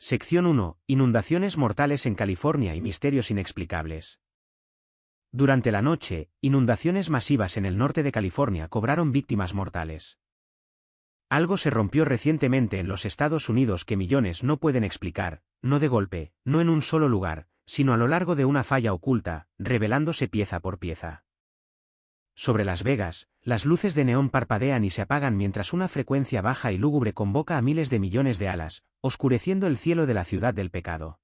Sección 1. Inundaciones mortales en California y misterios inexplicables. Durante la noche, inundaciones masivas en el norte de California cobraron víctimas mortales. Algo se rompió recientemente en los Estados Unidos que millones no pueden explicar, no de golpe, no en un solo lugar, sino a lo largo de una falla oculta, revelándose pieza por pieza. Sobre Las Vegas, las luces de neón parpadean y se apagan mientras una frecuencia baja y lúgubre convoca a miles de millones de alas, oscureciendo el cielo de la ciudad del pecado.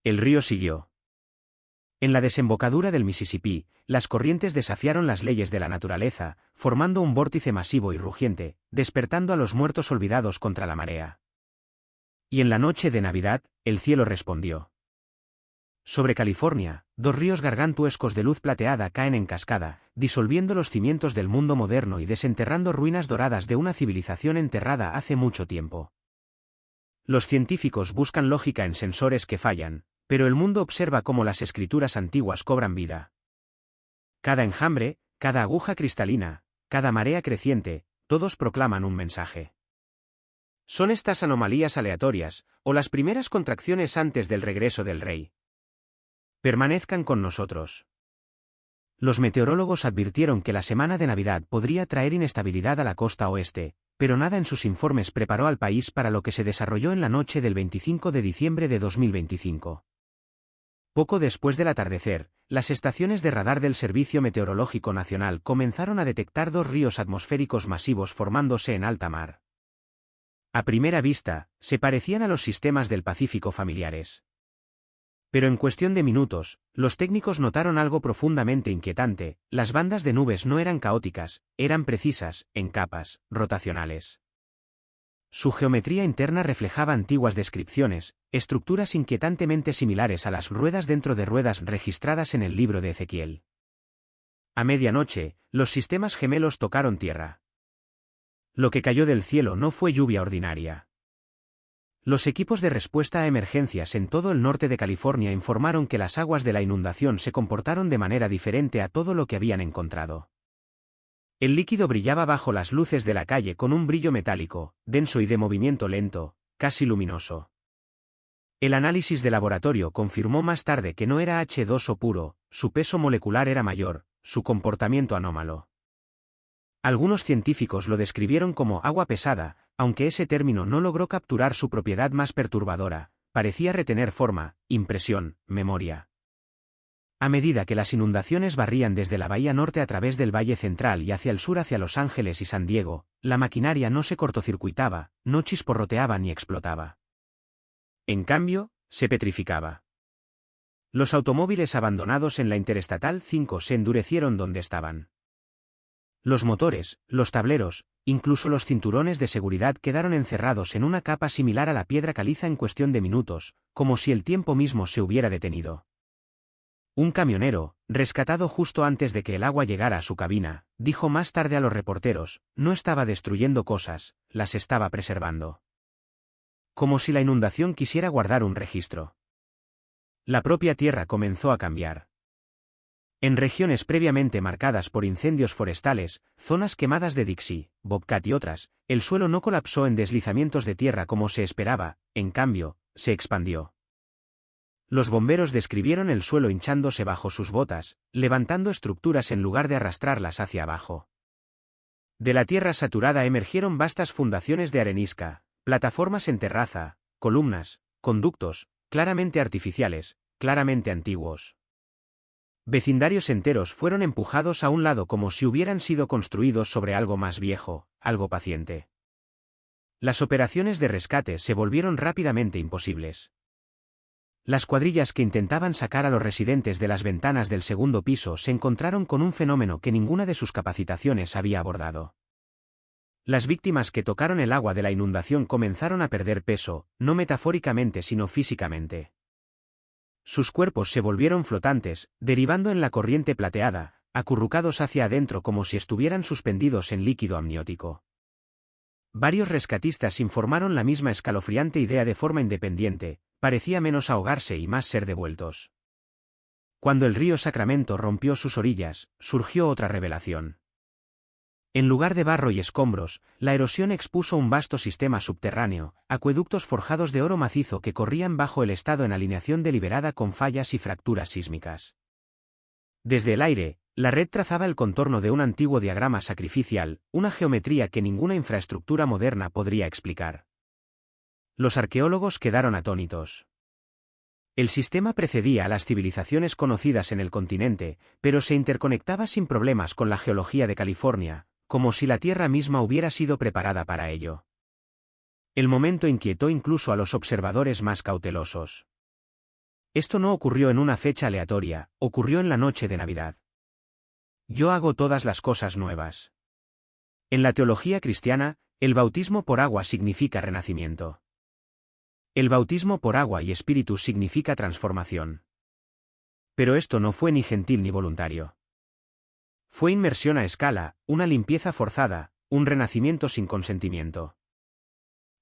El río siguió. En la desembocadura del Mississippi, las corrientes desafiaron las leyes de la naturaleza, formando un vórtice masivo y rugiente, despertando a los muertos olvidados contra la marea. Y en la noche de Navidad, el cielo respondió. Sobre California, dos ríos gargantuescos de luz plateada caen en cascada, disolviendo los cimientos del mundo moderno y desenterrando ruinas doradas de una civilización enterrada hace mucho tiempo. Los científicos buscan lógica en sensores que fallan, pero el mundo observa cómo las escrituras antiguas cobran vida. Cada enjambre, cada aguja cristalina, cada marea creciente, todos proclaman un mensaje. ¿Son estas anomalías aleatorias, o las primeras contracciones antes del regreso del rey? Permanezcan con nosotros. Los meteorólogos advirtieron que la semana de Navidad podría traer inestabilidad a la costa oeste, pero nada en sus informes preparó al país para lo que se desarrolló en la noche del 25 de diciembre de 2025. Poco después del atardecer, las estaciones de radar del Servicio Meteorológico Nacional comenzaron a detectar dos ríos atmosféricos masivos formándose en alta mar. A primera vista, se parecían a los sistemas del Pacífico familiares. Pero en cuestión de minutos, los técnicos notaron algo profundamente inquietante: las bandas de nubes no eran caóticas, eran precisas, en capas, rotacionales. Su geometría interna reflejaba antiguas descripciones, estructuras inquietantemente similares a las ruedas dentro de ruedas registradas en el libro de Ezequiel. A medianoche, los sistemas gemelos tocaron tierra. Lo que cayó del cielo no fue lluvia ordinaria. Los equipos de respuesta a emergencias en todo el norte de California informaron que las aguas de la inundación se comportaron de manera diferente a todo lo que habían encontrado. El líquido brillaba bajo las luces de la calle con un brillo metálico, denso y de movimiento lento, casi luminoso. El análisis de laboratorio confirmó más tarde que no era H2O puro, su peso molecular era mayor, su comportamiento anómalo. Algunos científicos lo describieron como agua pesada, aunque ese término no logró capturar su propiedad más perturbadora: parecía retener forma, impresión, memoria. A medida que las inundaciones barrían desde la bahía norte a través del Valle Central y hacia el sur hacia Los Ángeles y San Diego, la maquinaria no se cortocircuitaba, no chisporroteaba ni explotaba. En cambio, se petrificaba. Los automóviles abandonados en la Interestatal 5 se endurecieron donde estaban. Los motores, los tableros, incluso los cinturones de seguridad quedaron encerrados en una capa similar a la piedra caliza en cuestión de minutos, como si el tiempo mismo se hubiera detenido. Un camionero, rescatado justo antes de que el agua llegara a su cabina, dijo más tarde a los reporteros: no estaba destruyendo cosas, las estaba preservando. Como si la inundación quisiera guardar un registro. La propia tierra comenzó a cambiar. En regiones previamente marcadas por incendios forestales, zonas quemadas de Dixie, Bobcat y otras, el suelo no colapsó en deslizamientos de tierra como se esperaba, en cambio, se expandió. Los bomberos describieron el suelo hinchándose bajo sus botas, levantando estructuras en lugar de arrastrarlas hacia abajo. De la tierra saturada emergieron vastas fundaciones de arenisca, plataformas en terraza, columnas, conductos, claramente artificiales, claramente antiguos. Vecindarios enteros fueron empujados a un lado como si hubieran sido construidos sobre algo más viejo, algo paciente. Las operaciones de rescate se volvieron rápidamente imposibles. Las cuadrillas que intentaban sacar a los residentes de las ventanas del segundo piso se encontraron con un fenómeno que ninguna de sus capacitaciones había abordado. Las víctimas que tocaron el agua de la inundación comenzaron a perder peso, no metafóricamente sino físicamente. Sus cuerpos se volvieron flotantes, derivando en la corriente plateada, acurrucados hacia adentro como si estuvieran suspendidos en líquido amniótico. Varios rescatistas informaron la misma escalofriante idea de forma independiente: parecía menos ahogarse y más ser devueltos. Cuando el río Sacramento rompió sus orillas, surgió otra revelación. En lugar de barro y escombros, la erosión expuso un vasto sistema subterráneo, acueductos forjados de oro macizo que corrían bajo el estado en alineación deliberada con fallas y fracturas sísmicas. Desde el aire, la red trazaba el contorno de un antiguo diagrama sacrificial, una geometría que ninguna infraestructura moderna podría explicar. Los arqueólogos quedaron atónitos. El sistema precedía a las civilizaciones conocidas en el continente, pero se interconectaba sin problemas con la geología de California, como si la Tierra misma hubiera sido preparada para ello. El momento inquietó incluso a los observadores más cautelosos. Esto no ocurrió en una fecha aleatoria, ocurrió en la noche de Navidad. Yo hago todas las cosas nuevas. En la teología cristiana, el bautismo por agua significa renacimiento. El bautismo por agua y espíritu significa transformación. Pero esto no fue ni gentil ni voluntario. Fue inmersión a escala, una limpieza forzada, un renacimiento sin consentimiento.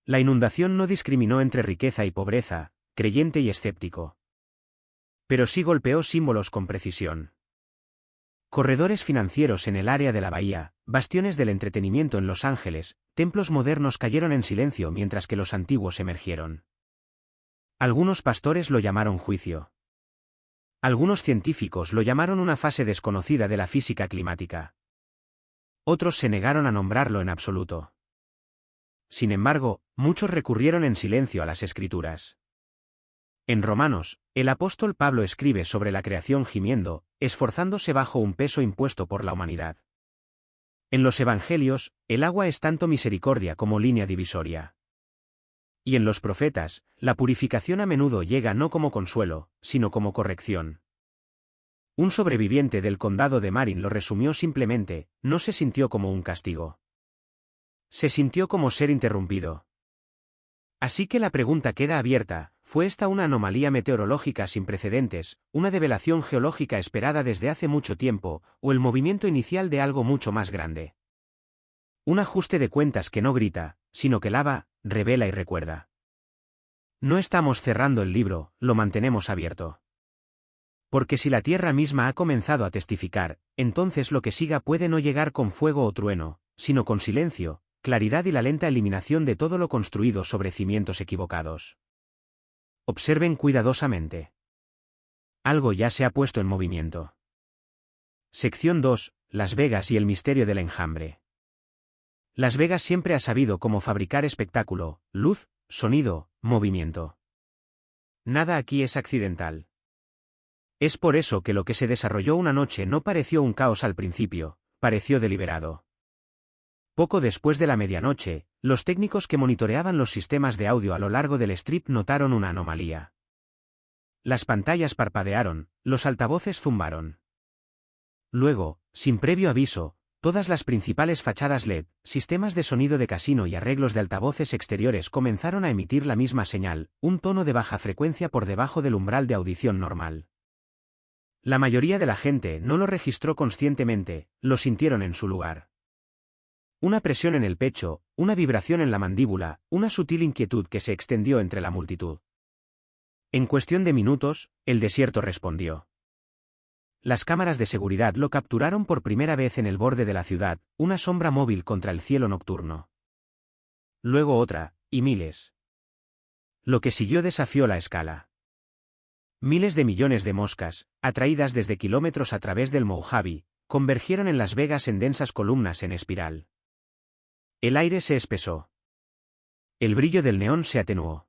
La inundación no discriminó entre riqueza y pobreza, creyente y escéptico. Pero sí golpeó símbolos con precisión. Corredores financieros en el área de la bahía, bastiones del entretenimiento en Los Ángeles, templos modernos cayeron en silencio mientras que los antiguos emergieron. Algunos pastores lo llamaron juicio. Algunos científicos lo llamaron una fase desconocida de la física climática. Otros se negaron a nombrarlo en absoluto. Sin embargo, muchos recurrieron en silencio a las Escrituras. En Romanos, el apóstol Pablo escribe sobre la creación gimiendo, esforzándose bajo un peso impuesto por la humanidad. En los Evangelios, el agua es tanto misericordia como línea divisoria. Y en los profetas, la purificación a menudo llega no como consuelo, sino como corrección. Un sobreviviente del condado de Marin lo resumió simplemente: no se sintió como un castigo. Se sintió como ser interrumpido. Así que la pregunta queda abierta: ¿fue esta una anomalía meteorológica sin precedentes, una develación geológica esperada desde hace mucho tiempo, o el movimiento inicial de algo mucho más grande? Un ajuste de cuentas que no grita, sino que lava, revela y recuerda. No estamos cerrando el libro, lo mantenemos abierto. Porque si la Tierra misma ha comenzado a testificar, entonces lo que siga puede no llegar con fuego o trueno, sino con silencio, claridad y la lenta eliminación de todo lo construido sobre cimientos equivocados. Observen cuidadosamente. Algo ya se ha puesto en movimiento. Sección 2. Las Vegas y el misterio del enjambre. Las Vegas siempre ha sabido cómo fabricar espectáculo, luz, sonido, movimiento. Nada aquí es accidental. Es por eso que lo que se desarrolló una noche no pareció un caos al principio, pareció deliberado. Poco después de la medianoche, los técnicos que monitoreaban los sistemas de audio a lo largo del strip notaron una anomalía. Las pantallas parpadearon, los altavoces zumbaron. Luego, sin previo aviso, todas las principales fachadas LED, sistemas de sonido de casino y arreglos de altavoces exteriores comenzaron a emitir la misma señal, un tono de baja frecuencia por debajo del umbral de audición normal. La mayoría de la gente no lo registró conscientemente, lo sintieron en su lugar. Una presión en el pecho, una vibración en la mandíbula, una sutil inquietud que se extendió entre la multitud. En cuestión de minutos, el desierto respondió. Las cámaras de seguridad lo capturaron por primera vez en el borde de la ciudad, una sombra móvil contra el cielo nocturno. Luego otra, y miles. Lo que siguió desafió la escala. Miles de millones de moscas, atraídas desde kilómetros a través del Mojave, convergieron en Las Vegas en densas columnas en espiral. El aire se espesó. El brillo del neón se atenuó.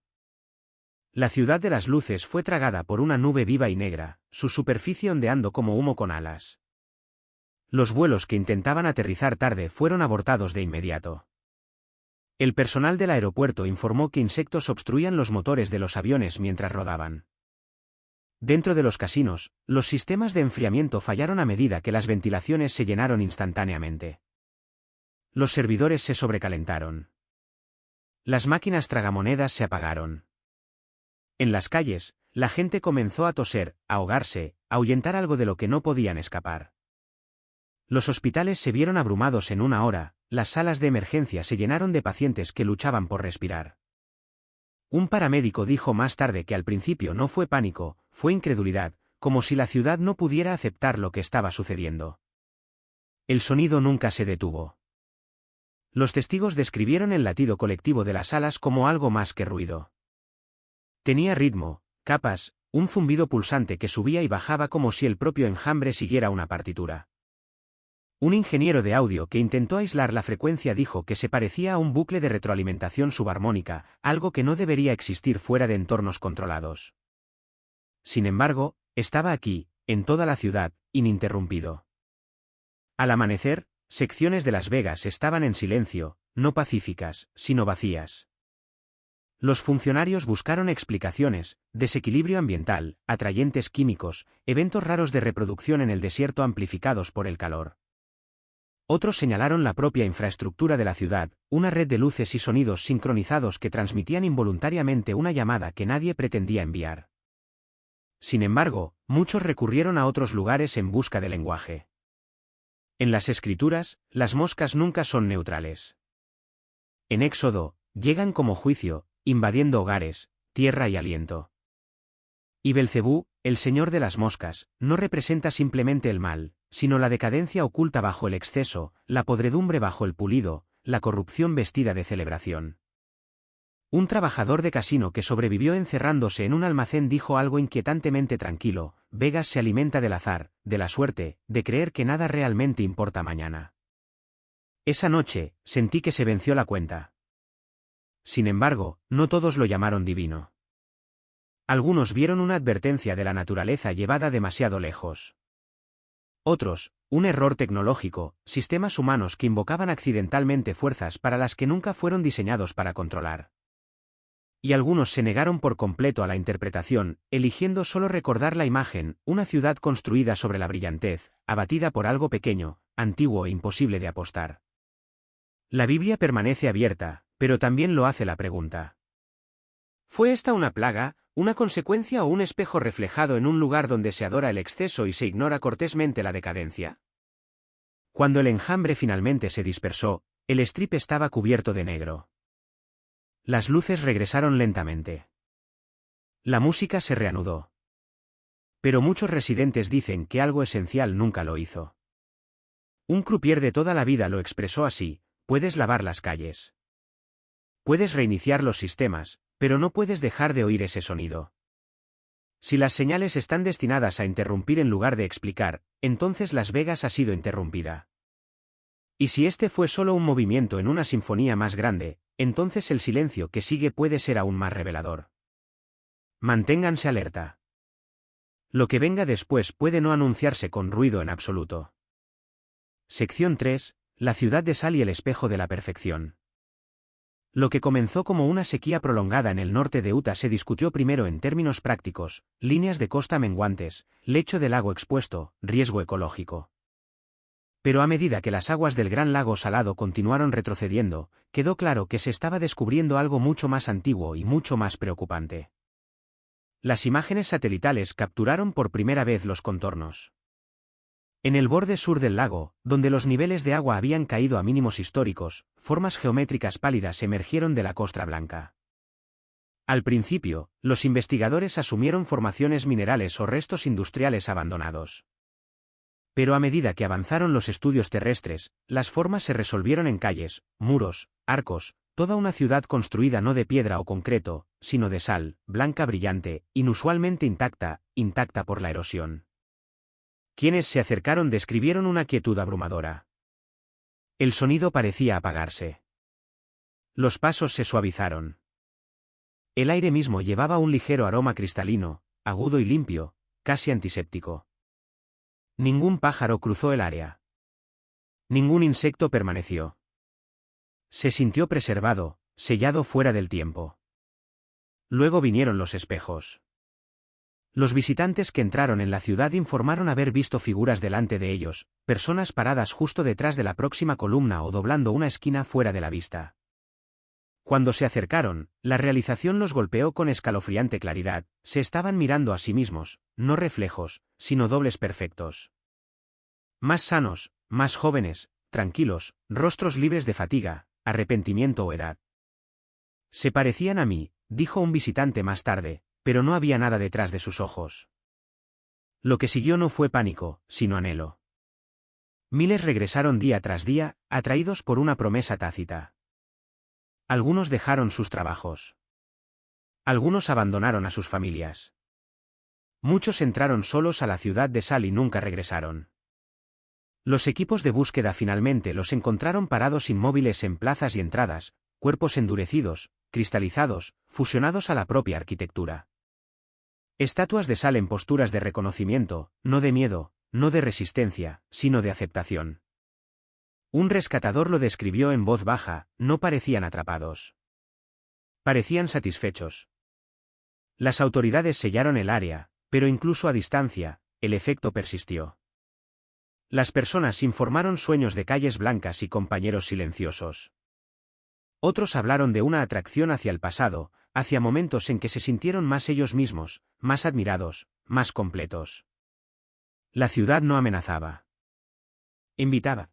La ciudad de las luces fue tragada por una nube viva y negra, su superficie ondeando como humo con alas. Los vuelos que intentaban aterrizar tarde fueron abortados de inmediato. El personal del aeropuerto informó que insectos obstruían los motores de los aviones mientras rodaban. Dentro de los casinos, los sistemas de enfriamiento fallaron a medida que las ventilaciones se llenaron instantáneamente. Los servidores se sobrecalentaron. Las máquinas tragamonedas se apagaron. En las calles, la gente comenzó a toser, a ahogarse, a ahuyentar algo de lo que no podían escapar. Los hospitales se vieron abrumados en una hora, las salas de emergencia se llenaron de pacientes que luchaban por respirar. Un paramédico dijo más tarde que al principio no fue pánico, fue incredulidad, como si la ciudad no pudiera aceptar lo que estaba sucediendo. El sonido nunca se detuvo. Los testigos describieron el latido colectivo de las alas como algo más que ruido. Tenía ritmo, capas, un zumbido pulsante que subía y bajaba como si el propio enjambre siguiera una partitura. Un ingeniero de audio que intentó aislar la frecuencia dijo que se parecía a un bucle de retroalimentación subarmónica, algo que no debería existir fuera de entornos controlados. Sin embargo, estaba aquí, en toda la ciudad, ininterrumpido. Al amanecer, secciones de Las Vegas estaban en silencio, no pacíficas, sino vacías. Los funcionarios buscaron explicaciones: desequilibrio ambiental, atrayentes químicos, eventos raros de reproducción en el desierto amplificados por el calor. Otros señalaron la propia infraestructura de la ciudad, una red de luces y sonidos sincronizados que transmitían involuntariamente una llamada que nadie pretendía enviar. Sin embargo, muchos recurrieron a otros lugares en busca de lenguaje. En las Escrituras, las moscas nunca son neutrales. En Éxodo, llegan como juicio, invadiendo hogares, tierra y aliento. Y Belcebú, el señor de las moscas, no representa simplemente el mal, sino la decadencia oculta bajo el exceso, la podredumbre bajo el pulido, la corrupción vestida de celebración. Un trabajador de casino que sobrevivió encerrándose en un almacén dijo algo inquietantemente tranquilo: Vegas se alimenta del azar, de la suerte, de creer que nada realmente importa mañana. Esa noche, sentí que se venció la cuenta. Sin embargo, no todos lo llamaron divino. Algunos vieron una advertencia de la naturaleza llevada demasiado lejos. Otros, un error tecnológico, sistemas humanos que invocaban accidentalmente fuerzas para las que nunca fueron diseñados para controlar. Y algunos se negaron por completo a la interpretación, eligiendo solo recordar la imagen: una ciudad construida sobre la brillantez, abatida por algo pequeño, antiguo e imposible de apostar. La Biblia permanece abierta, pero también lo hace la pregunta: ¿fue esta una plaga, una consecuencia o un espejo reflejado en un lugar donde se adora el exceso y se ignora cortésmente la decadencia? Cuando el enjambre finalmente se dispersó, el strip estaba cubierto de negro. Las luces regresaron lentamente. La música se reanudó. Pero muchos residentes dicen que algo esencial nunca lo hizo. Un croupier de toda la vida lo expresó así: puedes lavar las calles. Puedes reiniciar los sistemas, pero no puedes dejar de oír ese sonido. Si las señales están destinadas a interrumpir en lugar de explicar, entonces Las Vegas ha sido interrumpida. Y si este fue solo un movimiento en una sinfonía más grande, entonces el silencio que sigue puede ser aún más revelador. Manténganse alerta. Lo que venga después puede no anunciarse con ruido en absoluto. Sección 3. La ciudad de sal y el espejo de la perfección. Lo que comenzó como una sequía prolongada en el norte de Utah se discutió primero en términos prácticos: líneas de costa menguantes, lecho de lago expuesto, riesgo ecológico. Pero a medida que las aguas del Gran Lago Salado continuaron retrocediendo, quedó claro que se estaba descubriendo algo mucho más antiguo y mucho más preocupante. Las imágenes satelitales capturaron por primera vez los contornos. En el borde sur del lago, donde los niveles de agua habían caído a mínimos históricos, formas geométricas pálidas emergieron de la costra blanca. Al principio, los investigadores asumieron formaciones minerales o restos industriales abandonados. Pero a medida que avanzaron los estudios terrestres, las formas se resolvieron en calles, muros, arcos, toda una ciudad construida no de piedra o concreto, sino de sal, blanca brillante, inusualmente intacta por la erosión. Quienes se acercaron describieron una quietud abrumadora. El sonido parecía apagarse. Los pasos se suavizaron. El aire mismo llevaba un ligero aroma cristalino, agudo y limpio, casi antiséptico. Ningún pájaro cruzó el área. Ningún insecto permaneció. Se sintió preservado, sellado fuera del tiempo. Luego vinieron los espejos. Los visitantes que entraron en la ciudad informaron haber visto figuras delante de ellos, personas paradas justo detrás de la próxima columna o doblando una esquina fuera de la vista. Cuando se acercaron, la realización los golpeó con escalofriante claridad: se estaban mirando a sí mismos, no reflejos, sino dobles perfectos. Más sanos, más jóvenes, tranquilos, rostros libres de fatiga, arrepentimiento o edad. Se parecían a mí, dijo un visitante más tarde, pero no había nada detrás de sus ojos. Lo que siguió no fue pánico, sino anhelo. Miles regresaron día tras día, atraídos por una promesa tácita. Algunos dejaron sus trabajos. Algunos abandonaron a sus familias. Muchos entraron solos a la ciudad de Sal y nunca regresaron. Los equipos de búsqueda finalmente los encontraron parados inmóviles en plazas y entradas, cuerpos endurecidos, cristalizados, fusionados a la propia arquitectura. Estatuas de Sal en posturas de reconocimiento, no de miedo, no de resistencia, sino de aceptación. Un rescatador lo describió en voz baja, no parecían atrapados. Parecían satisfechos. Las autoridades sellaron el área, pero incluso a distancia, el efecto persistió. Las personas informaron sueños de calles blancas y compañeros silenciosos. Otros hablaron de una atracción hacia el pasado, hacia momentos en que se sintieron más ellos mismos, más admirados, más completos. La ciudad no amenazaba. Invitaba.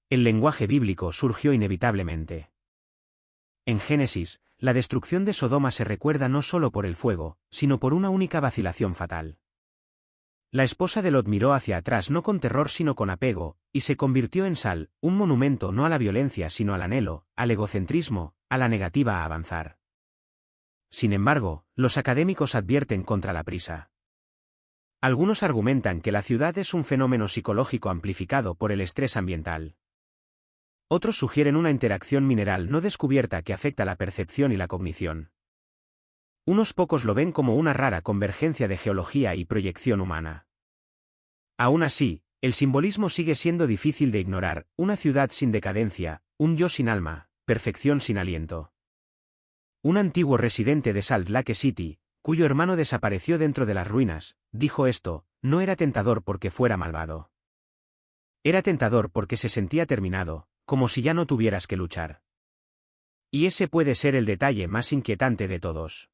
El lenguaje bíblico surgió inevitablemente. En Génesis, la destrucción de Sodoma se recuerda no solo por el fuego, sino por una única vacilación fatal. La esposa de Lot miró hacia atrás no con terror sino con apego, y se convirtió en Sal, un monumento no a la violencia sino al anhelo, al egocentrismo, a la negativa a avanzar. Sin embargo, los académicos advierten contra la prisa. Algunos argumentan que la ciudad es un fenómeno psicológico amplificado por el estrés ambiental. Otros sugieren una interacción mineral no descubierta que afecta la percepción y la cognición. Unos pocos lo ven como una rara convergencia de geología y proyección humana. Aún así, el simbolismo sigue siendo difícil de ignorar, una ciudad sin decadencia, un yo sin alma, perfección sin aliento. Un antiguo residente de Salt Lake City, cuyo hermano desapareció dentro de las ruinas, dijo esto: no era tentador porque fuera malvado. Era tentador porque se sentía terminado, como si ya no tuvieras que luchar. Y ese puede ser el detalle más inquietante de todos.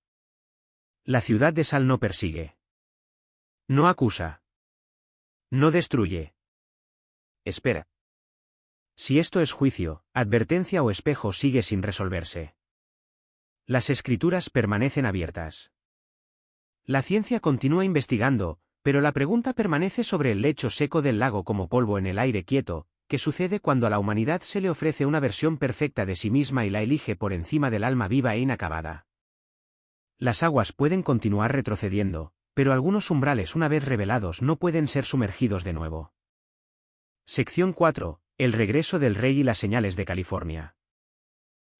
La ciudad de Sal no persigue. No acusa. No destruye. Espera. Si esto es juicio, advertencia o espejo sigue sin resolverse. Las escrituras permanecen abiertas. La ciencia continúa investigando, pero la pregunta permanece sobre el lecho seco del lago como polvo en el aire quieto. ¿Qué sucede cuando a la humanidad se le ofrece una versión perfecta de sí misma y la elige por encima del alma viva e inacabada? Las aguas pueden continuar retrocediendo, pero algunos umbrales una vez revelados no pueden ser sumergidos de nuevo. Sección 4. El regreso del rey y las señales de California.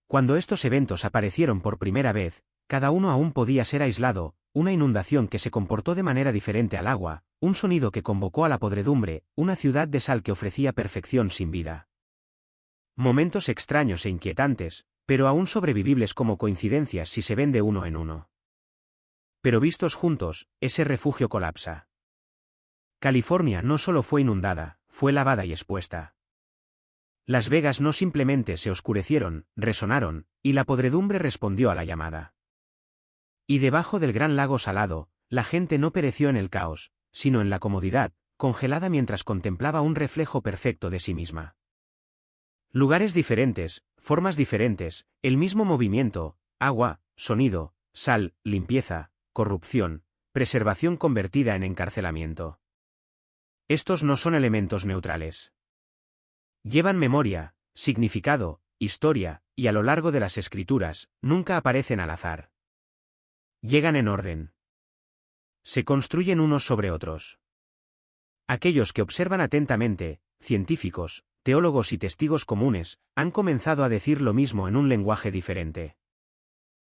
Cuando estos eventos aparecieron por primera vez, cada uno aún podía ser aislado, una inundación que se comportó de manera diferente al agua, un sonido que convocó a la podredumbre, una ciudad de sal que ofrecía perfección sin vida. Momentos extraños e inquietantes, pero aún sobrevivibles como coincidencias si se ven de uno en uno. Pero vistos juntos, ese refugio colapsa. California no solo fue inundada, fue lavada y expuesta. Las vegas no simplemente se oscurecieron, resonaron, y la podredumbre respondió a la llamada. Y debajo del gran lago salado, la gente no pereció en el caos, sino en la comodidad, congelada mientras contemplaba un reflejo perfecto de sí misma. Lugares diferentes, formas diferentes, el mismo movimiento, agua, sonido, sal, limpieza, corrupción, preservación convertida en encarcelamiento. Estos no son elementos neutrales. Llevan memoria, significado, historia, y a lo largo de las escrituras, nunca aparecen al azar. Llegan en orden. Se construyen unos sobre otros. Aquellos que observan atentamente, científicos, teólogos y testigos comunes, han comenzado a decir lo mismo en un lenguaje diferente.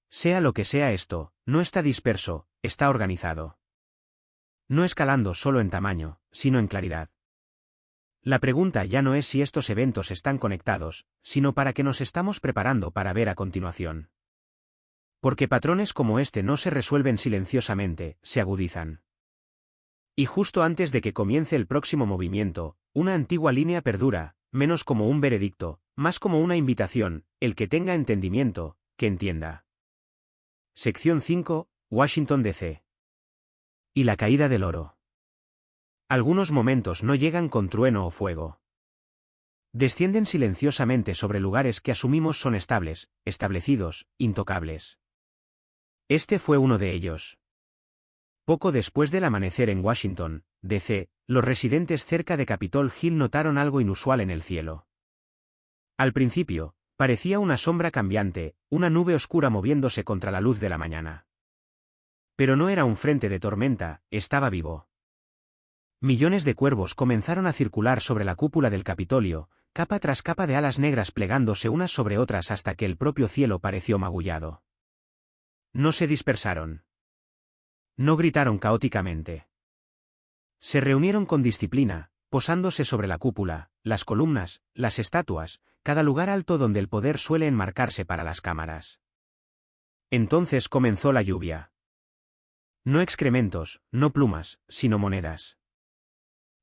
Sea lo que sea esto, no está disperso, está organizado. No escalando solo en tamaño, sino en claridad. La pregunta ya no es si estos eventos están conectados, sino para qué nos estamos preparando para ver a continuación. Porque patrones como este no se resuelven silenciosamente, se agudizan. Y justo antes de que comience el próximo movimiento, una antigua línea perdura, menos como un veredicto, más como una invitación: el que tenga entendimiento, que entienda. Sección 5, Washington D.C. Y la caída del oro. Algunos momentos no llegan con trueno o fuego. Descienden silenciosamente sobre lugares que asumimos son estables, establecidos, intocables. Este fue uno de ellos. Poco después del amanecer en Washington, D.C., los residentes cerca de Capitol Hill notaron algo inusual en el cielo. Al principio, parecía una sombra cambiante, una nube oscura moviéndose contra la luz de la mañana. Pero no era un frente de tormenta, estaba vivo. Millones de cuervos comenzaron a circular sobre la cúpula del Capitolio, capa tras capa de alas negras plegándose unas sobre otras hasta que el propio cielo pareció magullado. No se dispersaron. No gritaron caóticamente. Se reunieron con disciplina, posándose sobre la cúpula, las columnas, las estatuas, cada lugar alto donde el poder suele enmarcarse para las cámaras. Entonces comenzó la lluvia. No excrementos, no plumas, sino monedas.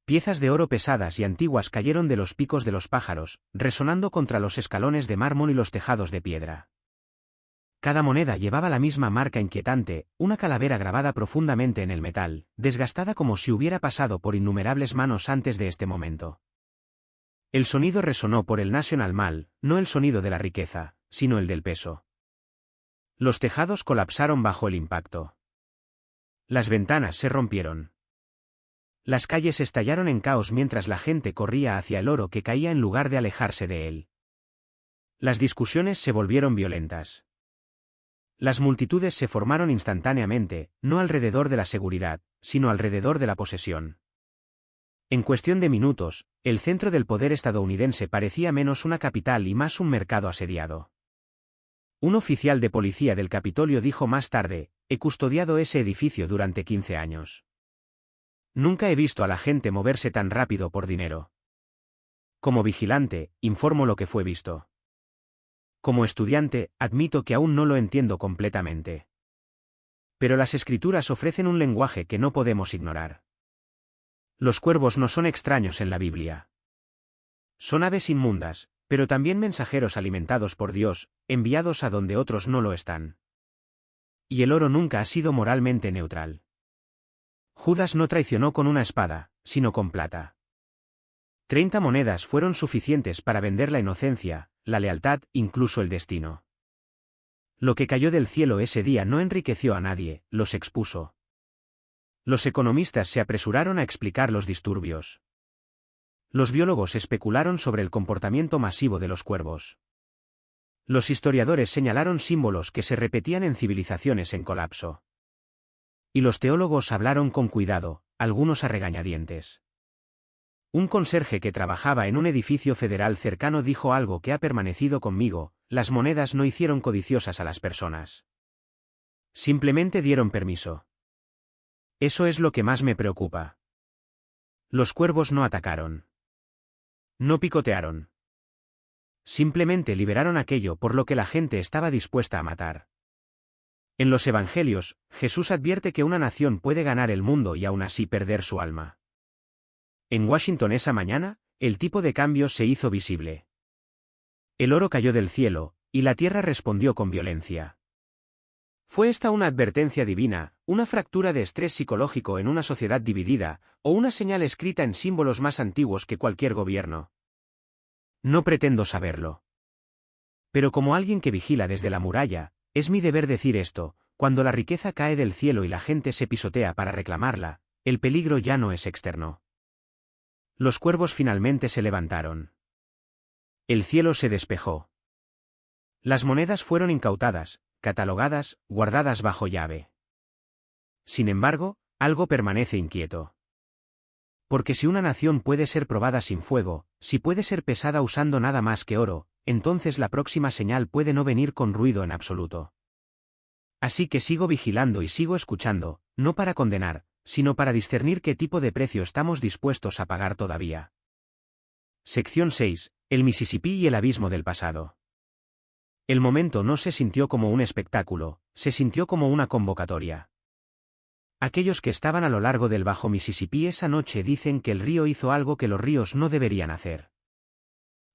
Piezas de oro pesadas y antiguas cayeron de los picos de los pájaros, resonando contra los escalones de mármol y los tejados de piedra. Cada moneda llevaba la misma marca inquietante, una calavera grabada profundamente en el metal, desgastada como si hubiera pasado por innumerables manos antes de este momento. El sonido resonó por el National Mall, no el sonido de la riqueza, sino el del peso. Los tejados colapsaron bajo el impacto. Las ventanas se rompieron. Las calles estallaron en caos mientras la gente corría hacia el oro que caía en lugar de alejarse de él. Las discusiones se volvieron violentas. Las multitudes se formaron instantáneamente, no alrededor de la seguridad, sino alrededor de la posesión. En cuestión de minutos, el centro del poder estadounidense parecía menos una capital y más un mercado asediado. Un oficial de policía del Capitolio dijo más tarde: «He custodiado ese edificio durante 15 años. Nunca he visto a la gente moverse tan rápido por dinero. Como vigilante, informo lo que fue visto. Como estudiante, admito que aún no lo entiendo completamente. Pero las escrituras ofrecen un lenguaje que no podemos ignorar. Los cuervos no son extraños en la Biblia. Son aves inmundas, pero también mensajeros alimentados por Dios, enviados a donde otros no lo están. Y el oro nunca ha sido moralmente neutral. Judas no traicionó con una espada, sino con plata. 30 monedas fueron suficientes para vender la inocencia, la lealtad, incluso el destino. Lo que cayó del cielo ese día no enriqueció a nadie, los expuso. Los economistas se apresuraron a explicar los disturbios. Los biólogos especularon sobre el comportamiento masivo de los cuervos. Los historiadores señalaron símbolos que se repetían en civilizaciones en colapso. Y los teólogos hablaron con cuidado, algunos a regañadientes. Un conserje que trabajaba en un edificio federal cercano dijo algo que ha permanecido conmigo: las monedas no hicieron codiciosas a las personas. Simplemente dieron permiso. Eso es lo que más me preocupa. Los cuervos no atacaron. No picotearon. Simplemente liberaron aquello por lo que la gente estaba dispuesta a matar. En los Evangelios, Jesús advierte que una nación puede ganar el mundo y aún así perder su alma. En Washington esa mañana, el tipo de cambio se hizo visible. El oro cayó del cielo, y la tierra respondió con violencia. ¿Fue esta una advertencia divina, una fractura de estrés psicológico en una sociedad dividida, o una señal escrita en símbolos más antiguos que cualquier gobierno? No pretendo saberlo. Pero como alguien que vigila desde la muralla, es mi deber decir esto: cuando la riqueza cae del cielo y la gente se pisotea para reclamarla, el peligro ya no es externo. Los cuervos finalmente se levantaron. El cielo se despejó. Las monedas fueron incautadas, catalogadas, guardadas bajo llave. Sin embargo, algo permanece inquieto. Porque si una nación puede ser probada sin fuego, si puede ser pesada usando nada más que oro, entonces la próxima señal puede no venir con ruido en absoluto. Así que sigo vigilando y sigo escuchando, no para condenar, sino para discernir qué tipo de precio estamos dispuestos a pagar todavía. Sección 6. El Mississippi y el abismo del pasado. El momento no se sintió como un espectáculo, se sintió como una convocatoria. Aquellos que estaban a lo largo del bajo Mississippi esa noche dicen que el río hizo algo que los ríos no deberían hacer.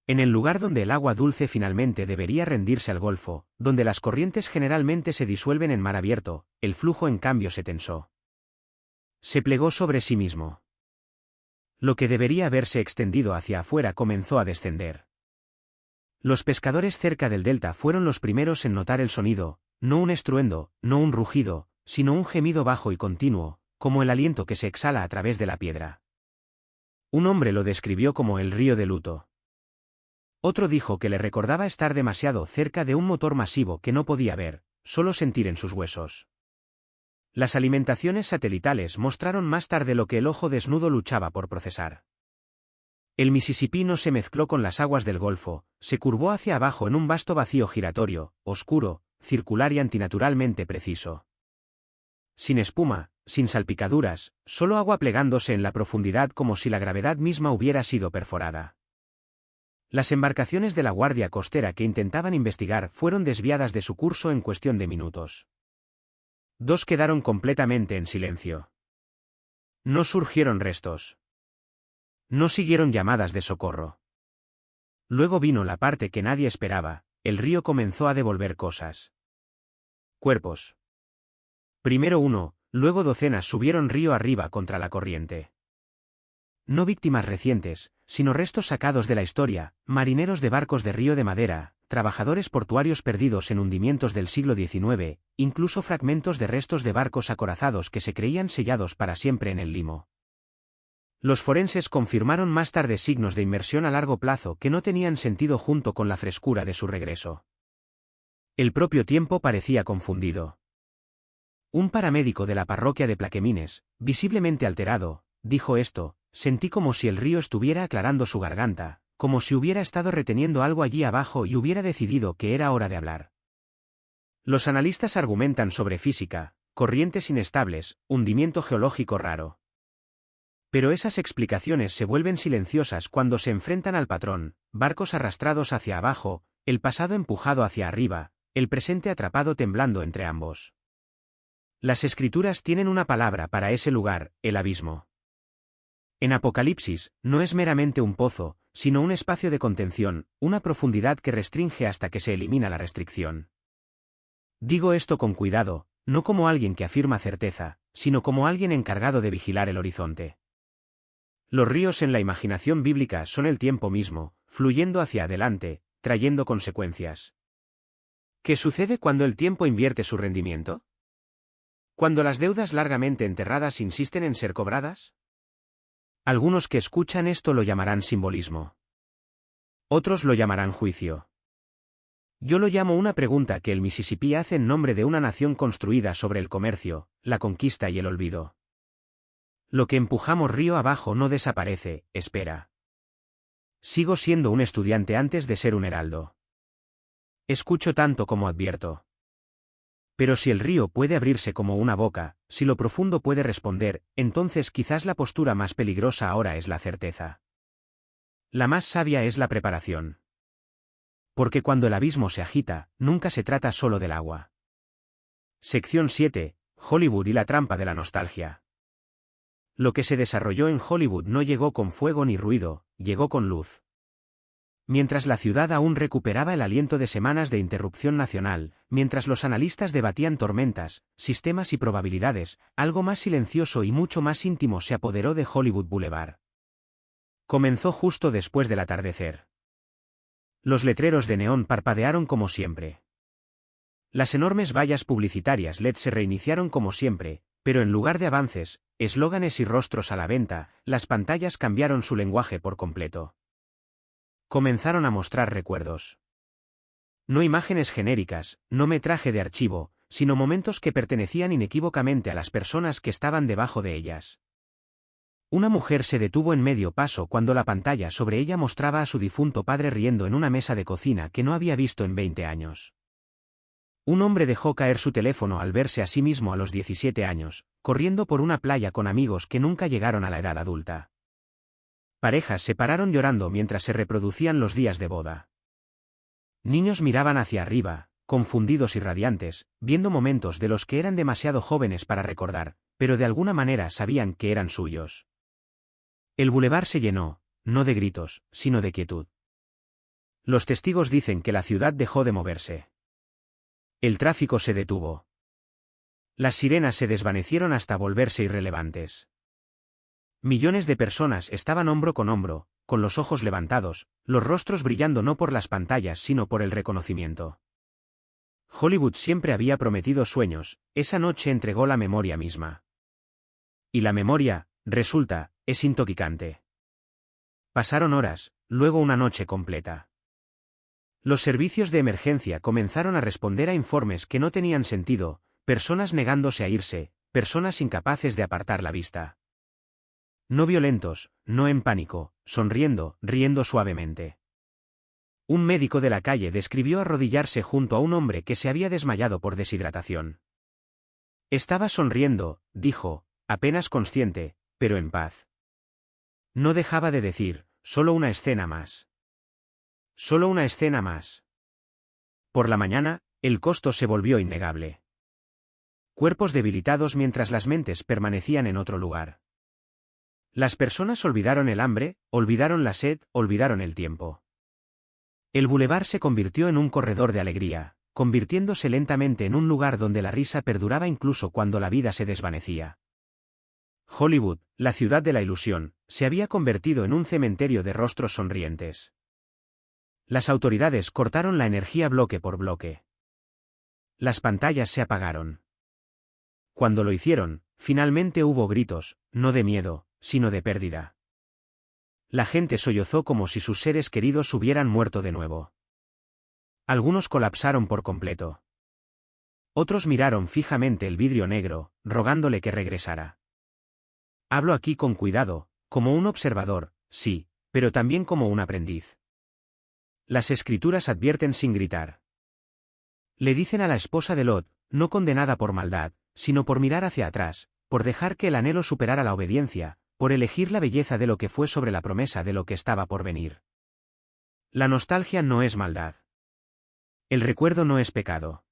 En el lugar donde el agua dulce finalmente debería rendirse al Golfo, donde las corrientes generalmente se disuelven en mar abierto, el flujo en cambio se tensó. Se plegó sobre sí mismo. Lo que debería haberse extendido hacia afuera comenzó a descender. Los pescadores cerca del delta fueron los primeros en notar el sonido, no un estruendo, no un rugido, sino un gemido bajo y continuo, como el aliento que se exhala a través de la piedra. Un hombre lo describió como el río de luto. Otro dijo que le recordaba estar demasiado cerca de un motor masivo que no podía ver, solo sentir en sus huesos. Las alimentaciones satelitales mostraron más tarde lo que el ojo desnudo luchaba por procesar. El Mississippi no se mezcló con las aguas del Golfo, se curvó hacia abajo en un vasto vacío giratorio, oscuro, circular y antinaturalmente preciso. Sin espuma, sin salpicaduras, solo agua plegándose en la profundidad como si la gravedad misma hubiera sido perforada. Las embarcaciones de la Guardia Costera que intentaban investigar fueron desviadas de su curso en cuestión de minutos. 2 quedaron completamente en silencio. No surgieron restos. No siguieron llamadas de socorro. Luego vino la parte que nadie esperaba, el río comenzó a devolver cosas. Cuerpos. Primero uno, luego docenas subieron río arriba contra la corriente. No víctimas recientes, sino restos sacados de la historia, marineros de barcos de río de madera, trabajadores portuarios perdidos en hundimientos del siglo XIX, incluso fragmentos de restos de barcos acorazados que se creían sellados para siempre en el limo. Los forenses confirmaron más tarde signos de inmersión a largo plazo que no tenían sentido junto con la frescura de su regreso. El propio tiempo parecía confundido. Un paramédico de la parroquia de Plaquemines, visiblemente alterado, dijo esto: sentí como si el río estuviera aclarando su garganta, como si hubiera estado reteniendo algo allí abajo y hubiera decidido que era hora de hablar. Los analistas argumentan sobre física, corrientes inestables, hundimiento geológico raro. Pero esas explicaciones se vuelven silenciosas cuando se enfrentan al patrón: barcos arrastrados hacia abajo, el pasado empujado hacia arriba, el presente atrapado temblando entre ambos. Las escrituras tienen una palabra para ese lugar: el abismo. En Apocalipsis, no es meramente un pozo, sino un espacio de contención, una profundidad que restringe hasta que se elimina la restricción. Digo esto con cuidado, no como alguien que afirma certeza, sino como alguien encargado de vigilar el horizonte. Los ríos en la imaginación bíblica son el tiempo mismo, fluyendo hacia adelante, trayendo consecuencias. ¿Qué sucede cuando el tiempo invierte su rendimiento? ¿Cuando las deudas largamente enterradas insisten en ser cobradas? Algunos que escuchan esto lo llamarán simbolismo. Otros lo llamarán juicio. Yo lo llamo una pregunta que el Mississippi hace en nombre de una nación construida sobre el comercio, la conquista y el olvido. Lo que empujamos río abajo no desaparece, espera. Sigo siendo un estudiante antes de ser un heraldo. Escucho tanto como advierto. Pero si el río puede abrirse como una boca, si lo profundo puede responder, entonces quizás la postura más peligrosa ahora es la certeza. La más sabia es la preparación. Porque cuando el abismo se agita, nunca se trata solo del agua. Sección 7. Hollywood y la trampa de la nostalgia. Lo que se desarrolló en Hollywood no llegó con fuego ni ruido, llegó con luz. Mientras la ciudad aún recuperaba el aliento de semanas de interrupción nacional, mientras los analistas debatían tormentas, sistemas y probabilidades, algo más silencioso y mucho más íntimo se apoderó de Hollywood Boulevard. Comenzó justo después del atardecer. Los letreros de neón parpadearon como siempre. Las enormes vallas publicitarias LED se reiniciaron como siempre, pero en lugar de avances, eslóganes y rostros a la venta, las pantallas cambiaron su lenguaje por completo. Comenzaron a mostrar recuerdos. No imágenes genéricas, no metraje de archivo, sino momentos que pertenecían inequívocamente a las personas que estaban debajo de ellas. Una mujer se detuvo en medio paso cuando la pantalla sobre ella mostraba a su difunto padre riendo en una mesa de cocina que no había visto en 20 años. Un hombre dejó caer su teléfono al verse a sí mismo a los 17 años, corriendo por una playa con amigos que nunca llegaron a la edad adulta. Parejas se pararon llorando mientras se reproducían los días de boda. Niños miraban hacia arriba, confundidos y radiantes, viendo momentos de los que eran demasiado jóvenes para recordar, pero de alguna manera sabían que eran suyos. El bulevar se llenó, no de gritos, sino de quietud. Los testigos dicen que la ciudad dejó de moverse. El tráfico se detuvo. Las sirenas se desvanecieron hasta volverse irrelevantes. Millones de personas estaban hombro, con los ojos levantados, los rostros brillando no por las pantallas sino por el reconocimiento. Hollywood siempre había prometido sueños, esa noche entregó la memoria misma. Y la memoria, resulta, es intoxicante. Pasaron horas, luego una noche completa. Los servicios de emergencia comenzaron a responder a informes que no tenían sentido, personas negándose a irse, personas incapaces de apartar la vista. No violentos, no en pánico, sonriendo, riendo suavemente. Un médico de la calle describió arrodillarse junto a un hombre que se había desmayado por deshidratación. Estaba sonriendo, dijo, apenas consciente, pero en paz. No dejaba de decir, solo una escena más. Solo una escena más. Por la mañana, el costo se volvió innegable. Cuerpos debilitados mientras las mentes permanecían en otro lugar. Las personas olvidaron el hambre, olvidaron la sed, olvidaron el tiempo. El bulevar se convirtió en un corredor de alegría, convirtiéndose lentamente en un lugar donde la risa perduraba incluso cuando la vida se desvanecía. Hollywood, la ciudad de la ilusión, se había convertido en un cementerio de rostros sonrientes. Las autoridades cortaron la energía bloque por bloque. Las pantallas se apagaron. Cuando lo hicieron, finalmente hubo gritos, no de miedo, sino de pérdida. La gente sollozó como si sus seres queridos hubieran muerto de nuevo. Algunos colapsaron por completo. Otros miraron fijamente el vidrio negro, rogándole que regresara. Hablo aquí con cuidado, como un observador, sí, pero también como un aprendiz. Las escrituras advierten sin gritar. Le dicen a la esposa de Lot, no condenada por maldad, sino por mirar hacia atrás, por dejar que el anhelo superara la obediencia, por elegir la belleza de lo que fue sobre la promesa de lo que estaba por venir. La nostalgia no es maldad. El recuerdo no es pecado.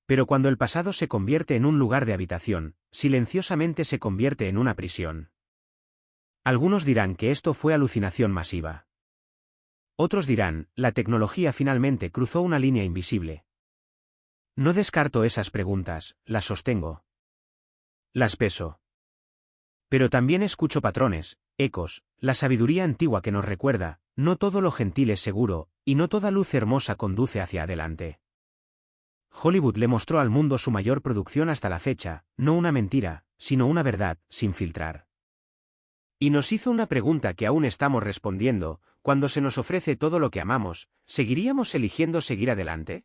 Pero cuando el pasado se convierte en un lugar de habitación, silenciosamente se convierte en una prisión. Algunos dirán que esto fue alucinación masiva. Otros dirán, la tecnología finalmente cruzó una línea invisible. No descarto esas preguntas, las sostengo. Las peso. Pero también escucho patrones, ecos, la sabiduría antigua que nos recuerda, no todo lo gentil es seguro, y no toda luz hermosa conduce hacia adelante. Hollywood le mostró al mundo su mayor producción hasta la fecha, no una mentira, sino una verdad, sin filtrar. Y nos hizo una pregunta que aún estamos respondiendo, cuando se nos ofrece todo lo que amamos, ¿seguiríamos eligiendo seguir adelante?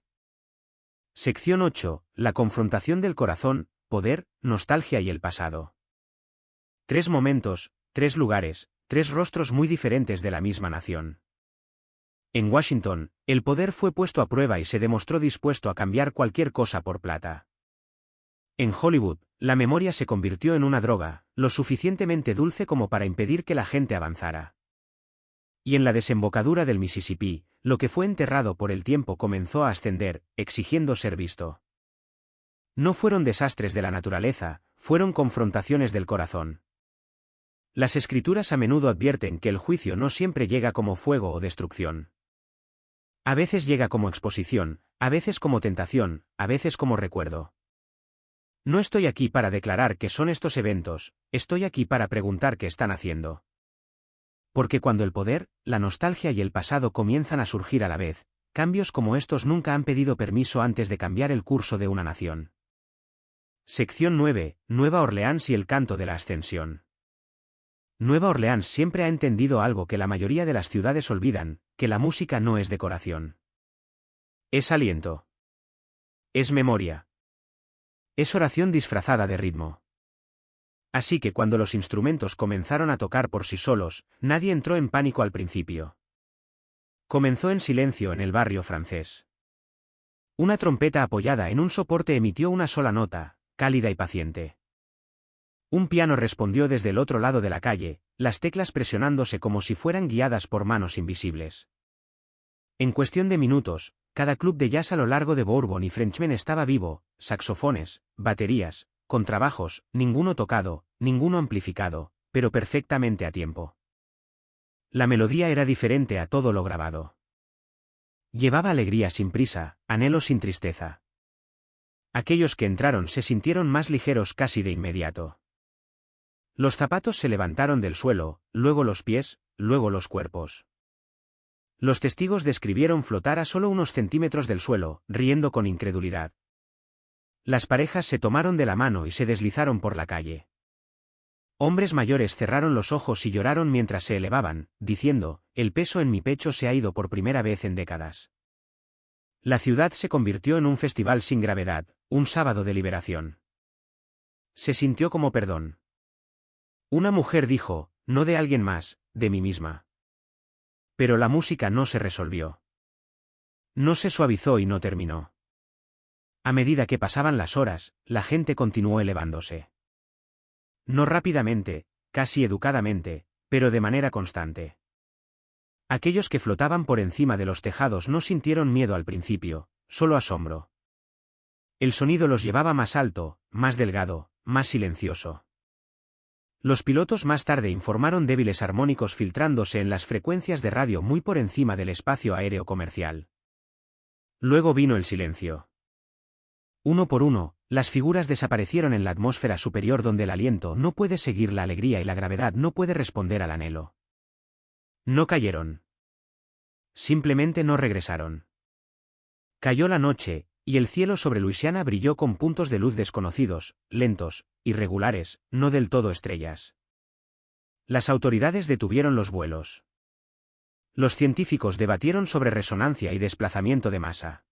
Sección 8, la confrontación del corazón, poder, nostalgia y el pasado. 3 momentos, 3 lugares, 3 rostros muy diferentes de la misma nación. En Washington, el poder fue puesto a prueba y se demostró dispuesto a cambiar cualquier cosa por plata. En Hollywood, la memoria se convirtió en una droga, lo suficientemente dulce como para impedir que la gente avanzara. Y en la desembocadura del Mississippi, lo que fue enterrado por el tiempo comenzó a ascender, exigiendo ser visto. No fueron desastres de la naturaleza, fueron confrontaciones del corazón. Las escrituras a menudo advierten que el juicio no siempre llega como fuego o destrucción. A veces llega como exposición, a veces como tentación, a veces como recuerdo. No estoy aquí para declarar qué son estos eventos, estoy aquí para preguntar qué están haciendo. Porque cuando el poder, la nostalgia y el pasado comienzan a surgir a la vez, cambios como estos nunca han pedido permiso antes de cambiar el curso de una nación. Sección 9, Nueva Orleans y el canto de la ascensión. Nueva Orleans siempre ha entendido algo que la mayoría de las ciudades olvidan, que la música no es decoración. Es aliento. Es memoria. Es oración disfrazada de ritmo. Así que cuando los instrumentos comenzaron a tocar por sí solos, nadie entró en pánico al principio. Comenzó en silencio en el barrio francés. Una trompeta apoyada en un soporte emitió una sola nota, cálida y paciente. Un piano respondió desde el otro lado de la calle, las teclas presionándose como si fueran guiadas por manos invisibles. En cuestión de minutos, cada club de jazz a lo largo de Bourbon y Frenchmen estaba vivo, saxofones, baterías, contrabajos, ninguno tocado, ninguno amplificado, pero perfectamente a tiempo. La melodía era diferente a todo lo grabado. Llevaba alegría sin prisa, anhelo sin tristeza. Aquellos que entraron se sintieron más ligeros casi de inmediato. Los zapatos se levantaron del suelo, luego los pies, luego los cuerpos. Los testigos describieron flotar a solo unos centímetros del suelo, riendo con incredulidad. Las parejas se tomaron de la mano y se deslizaron por la calle. Hombres mayores cerraron los ojos y lloraron mientras se elevaban, diciendo, el peso en mi pecho se ha ido por primera vez en décadas. La ciudad se convirtió en un festival sin gravedad, un sábado de liberación. Se sintió como perdón. Una mujer dijo, no de alguien más, de mí misma. Pero la música no se resolvió. No se suavizó y no terminó. A medida que pasaban las horas, la gente continuó elevándose. No rápidamente, casi educadamente, pero de manera constante. Aquellos que flotaban por encima de los tejados no sintieron miedo al principio, solo asombro. El sonido los llevaba más alto, más delgado, más silencioso. Los pilotos más tarde informaron débiles armónicos filtrándose en las frecuencias de radio muy por encima del espacio aéreo comercial. Luego vino el silencio. Uno por uno, las figuras desaparecieron en la atmósfera superior donde el aliento no puede seguir la alegría y la gravedad no puede responder al anhelo. No cayeron. Simplemente no regresaron. Cayó la noche, y el cielo sobre Luisiana brilló con puntos de luz desconocidos, lentos, irregulares, no del todo estrellas. Las autoridades detuvieron los vuelos. Los científicos debatieron sobre resonancia y desplazamiento de masa.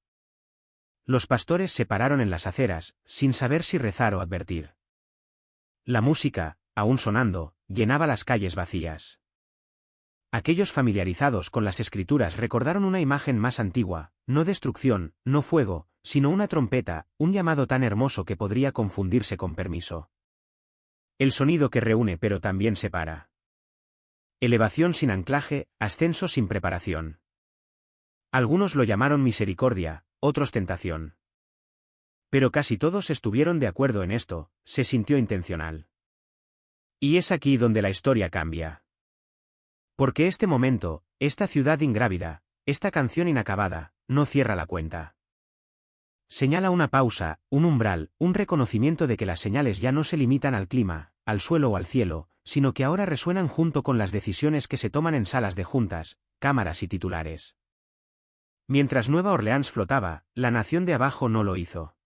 Los pastores se pararon en las aceras, sin saber si rezar o advertir. La música, aún sonando, llenaba las calles vacías. Aquellos familiarizados con las escrituras recordaron una imagen más antigua, no destrucción, no fuego, sino una trompeta, un llamado tan hermoso que podría confundirse con permiso. El sonido que reúne pero también separa. Elevación sin anclaje, ascenso sin preparación. Algunos lo llamaron misericordia, otros tentación. Pero casi todos estuvieron de acuerdo en esto, se sintió intencional. Y es aquí donde la historia cambia. Porque este momento, esta ciudad ingrávida, esta canción inacabada, no cierra la cuenta. Señala una pausa, un umbral, un reconocimiento de que las señales ya no se limitan al clima, al suelo o al cielo, sino que ahora resuenan junto con las decisiones que se toman en salas de juntas, cámaras y titulares. Mientras Nueva Orleans flotaba, la nación de abajo no lo hizo.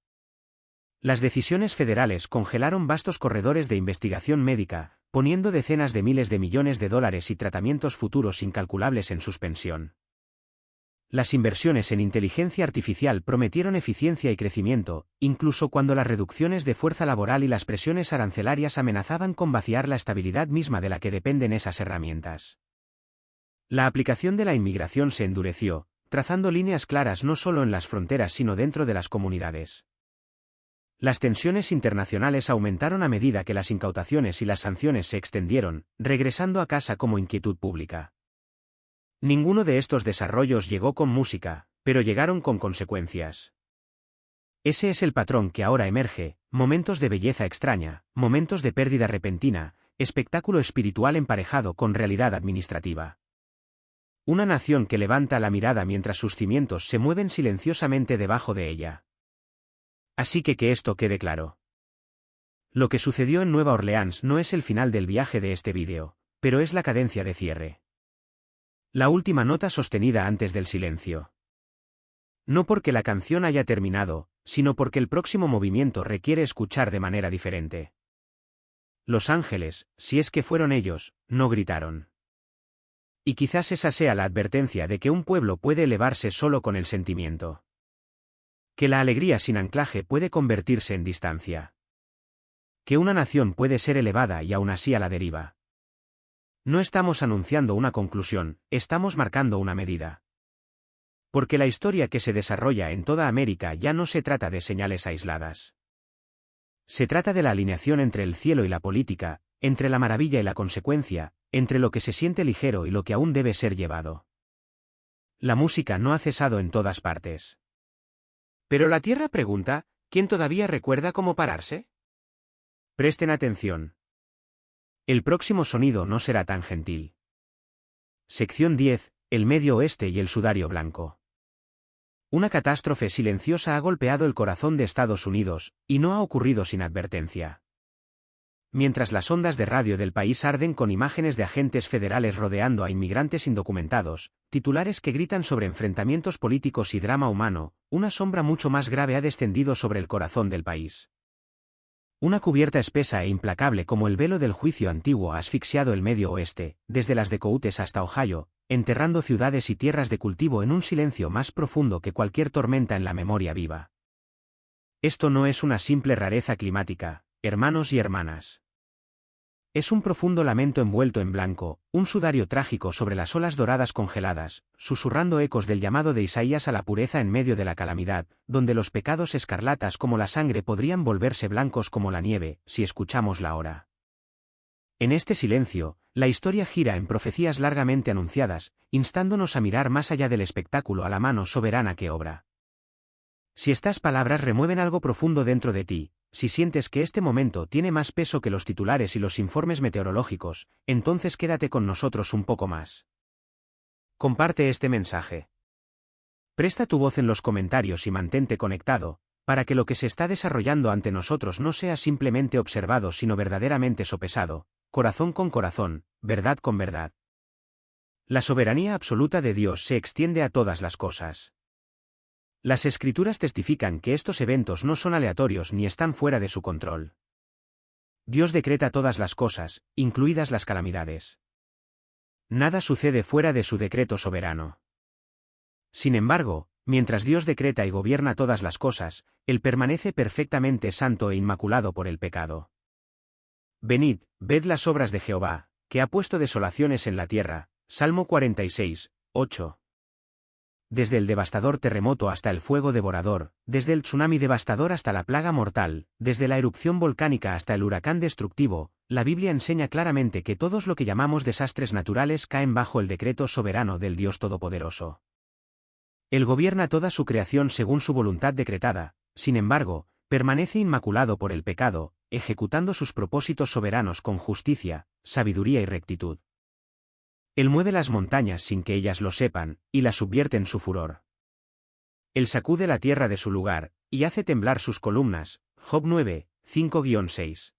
Las decisiones federales congelaron vastos corredores de investigación médica, poniendo decenas de miles de millones de dólares y tratamientos futuros incalculables en suspensión. Las inversiones en inteligencia artificial prometieron eficiencia y crecimiento, incluso cuando las reducciones de fuerza laboral y las presiones arancelarias amenazaban con vaciar la estabilidad misma de la que dependen esas herramientas. La aplicación de la inmigración se endureció, trazando líneas claras no solo en las fronteras sino dentro de las comunidades. Las tensiones internacionales aumentaron a medida que las incautaciones y las sanciones se extendieron, regresando a casa como inquietud pública. Ninguno de estos desarrollos llegó con música, pero llegaron con consecuencias. Ese es el patrón que ahora emerge, momentos de belleza extraña, momentos de pérdida repentina, espectáculo espiritual emparejado con realidad administrativa. Una nación que levanta la mirada mientras sus cimientos se mueven silenciosamente debajo de ella. Así que esto quede claro. Lo que sucedió en Nueva Orleans no es el final del viaje de este vídeo, pero es la cadencia de cierre. La última nota sostenida antes del silencio. No porque la canción haya terminado, sino porque el próximo movimiento requiere escuchar de manera diferente. Los ángeles, si es que fueron ellos, no gritaron. Y quizás esa sea la advertencia de que un pueblo puede elevarse solo con el sentimiento. Que la alegría sin anclaje puede convertirse en distancia. Que una nación puede ser elevada y aún así a la deriva. No estamos anunciando una conclusión, estamos marcando una medida. Porque la historia que se desarrolla en toda América ya no se trata de señales aisladas. Se trata de la alineación entre el cielo y la política, entre la maravilla y la consecuencia, entre lo que se siente ligero y lo que aún debe ser llevado. La música no ha cesado en todas partes. Pero la Tierra pregunta, ¿quién todavía recuerda cómo pararse? Presten atención. El próximo sonido no será tan gentil. Sección 10, el Medio Oeste y el sudario blanco. Una catástrofe silenciosa ha golpeado el corazón de Estados Unidos, y no ha ocurrido sin advertencia. Mientras las ondas de radio del país arden con imágenes de agentes federales rodeando a inmigrantes indocumentados, titulares que gritan sobre enfrentamientos políticos y drama humano, una sombra mucho más grave ha descendido sobre el corazón del país. Una cubierta espesa e implacable como el velo del juicio antiguo ha asfixiado el Medio Oeste, desde las Decoutes hasta Ohio, enterrando ciudades y tierras de cultivo en un silencio más profundo que cualquier tormenta en la memoria viva. Esto no es una simple rareza climática, hermanos y hermanas. Es un profundo lamento envuelto en blanco, un sudario trágico sobre las olas doradas congeladas, susurrando ecos del llamado de Isaías a la pureza en medio de la calamidad, donde los pecados escarlatas como la sangre podrían volverse blancos como la nieve, si escuchamos la hora. En este silencio, la historia gira en profecías largamente anunciadas, instándonos a mirar más allá del espectáculo a la mano soberana que obra. Si estas palabras remueven algo profundo dentro de ti, si sientes que este momento tiene más peso que los titulares y los informes meteorológicos, entonces quédate con nosotros un poco más. Comparte este mensaje. Presta tu voz en los comentarios y mantente conectado, para que lo que se está desarrollando ante nosotros no sea simplemente observado sino verdaderamente sopesado, corazón con corazón, verdad con verdad. La soberanía absoluta de Dios se extiende a todas las cosas. Las Escrituras testifican que estos eventos no son aleatorios ni están fuera de su control. Dios decreta todas las cosas, incluidas las calamidades. Nada sucede fuera de su decreto soberano. Sin embargo, mientras Dios decreta y gobierna todas las cosas, Él permanece perfectamente santo e inmaculado por el pecado. Venid, ved las obras de Jehová, que ha puesto desolaciones en la tierra. Salmo 46, 8. Desde el devastador terremoto hasta el fuego devorador, desde el tsunami devastador hasta la plaga mortal, desde la erupción volcánica hasta el huracán destructivo, la Biblia enseña claramente que todos lo que llamamos desastres naturales caen bajo el decreto soberano del Dios Todopoderoso. Él gobierna toda su creación según su voluntad decretada, sin embargo, permanece inmaculado por el pecado, ejecutando sus propósitos soberanos con justicia, sabiduría y rectitud. Él mueve las montañas sin que ellas lo sepan, y las subvierte en su furor. Él sacude la tierra de su lugar, y hace temblar sus columnas. Job 9, 5-6.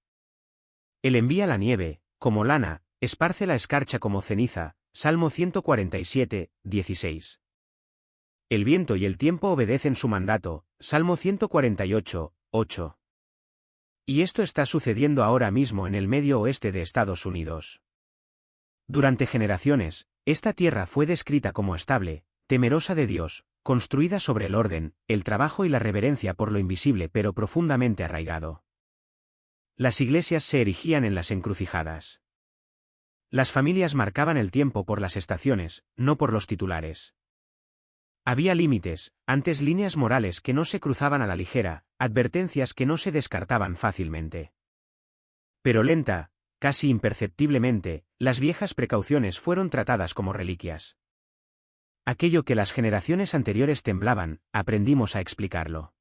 Él envía la nieve, como lana, esparce la escarcha como ceniza. Salmo 147, 16. El viento y el tiempo obedecen su mandato. Salmo 148, 8. Y esto está sucediendo ahora mismo en el medio oeste de Estados Unidos. Durante generaciones, esta tierra fue descrita como estable, temerosa de Dios, construida sobre el orden, el trabajo y la reverencia por lo invisible pero profundamente arraigado. Las iglesias se erigían en las encrucijadas. Las familias marcaban el tiempo por las estaciones, no por los titulares. Había límites, antes líneas morales que no se cruzaban a la ligera, advertencias que no se descartaban fácilmente. Pero lenta, casi imperceptiblemente, las viejas precauciones fueron tratadas como reliquias. Aquello que las generaciones anteriores temblaban, aprendimos a explicarlo.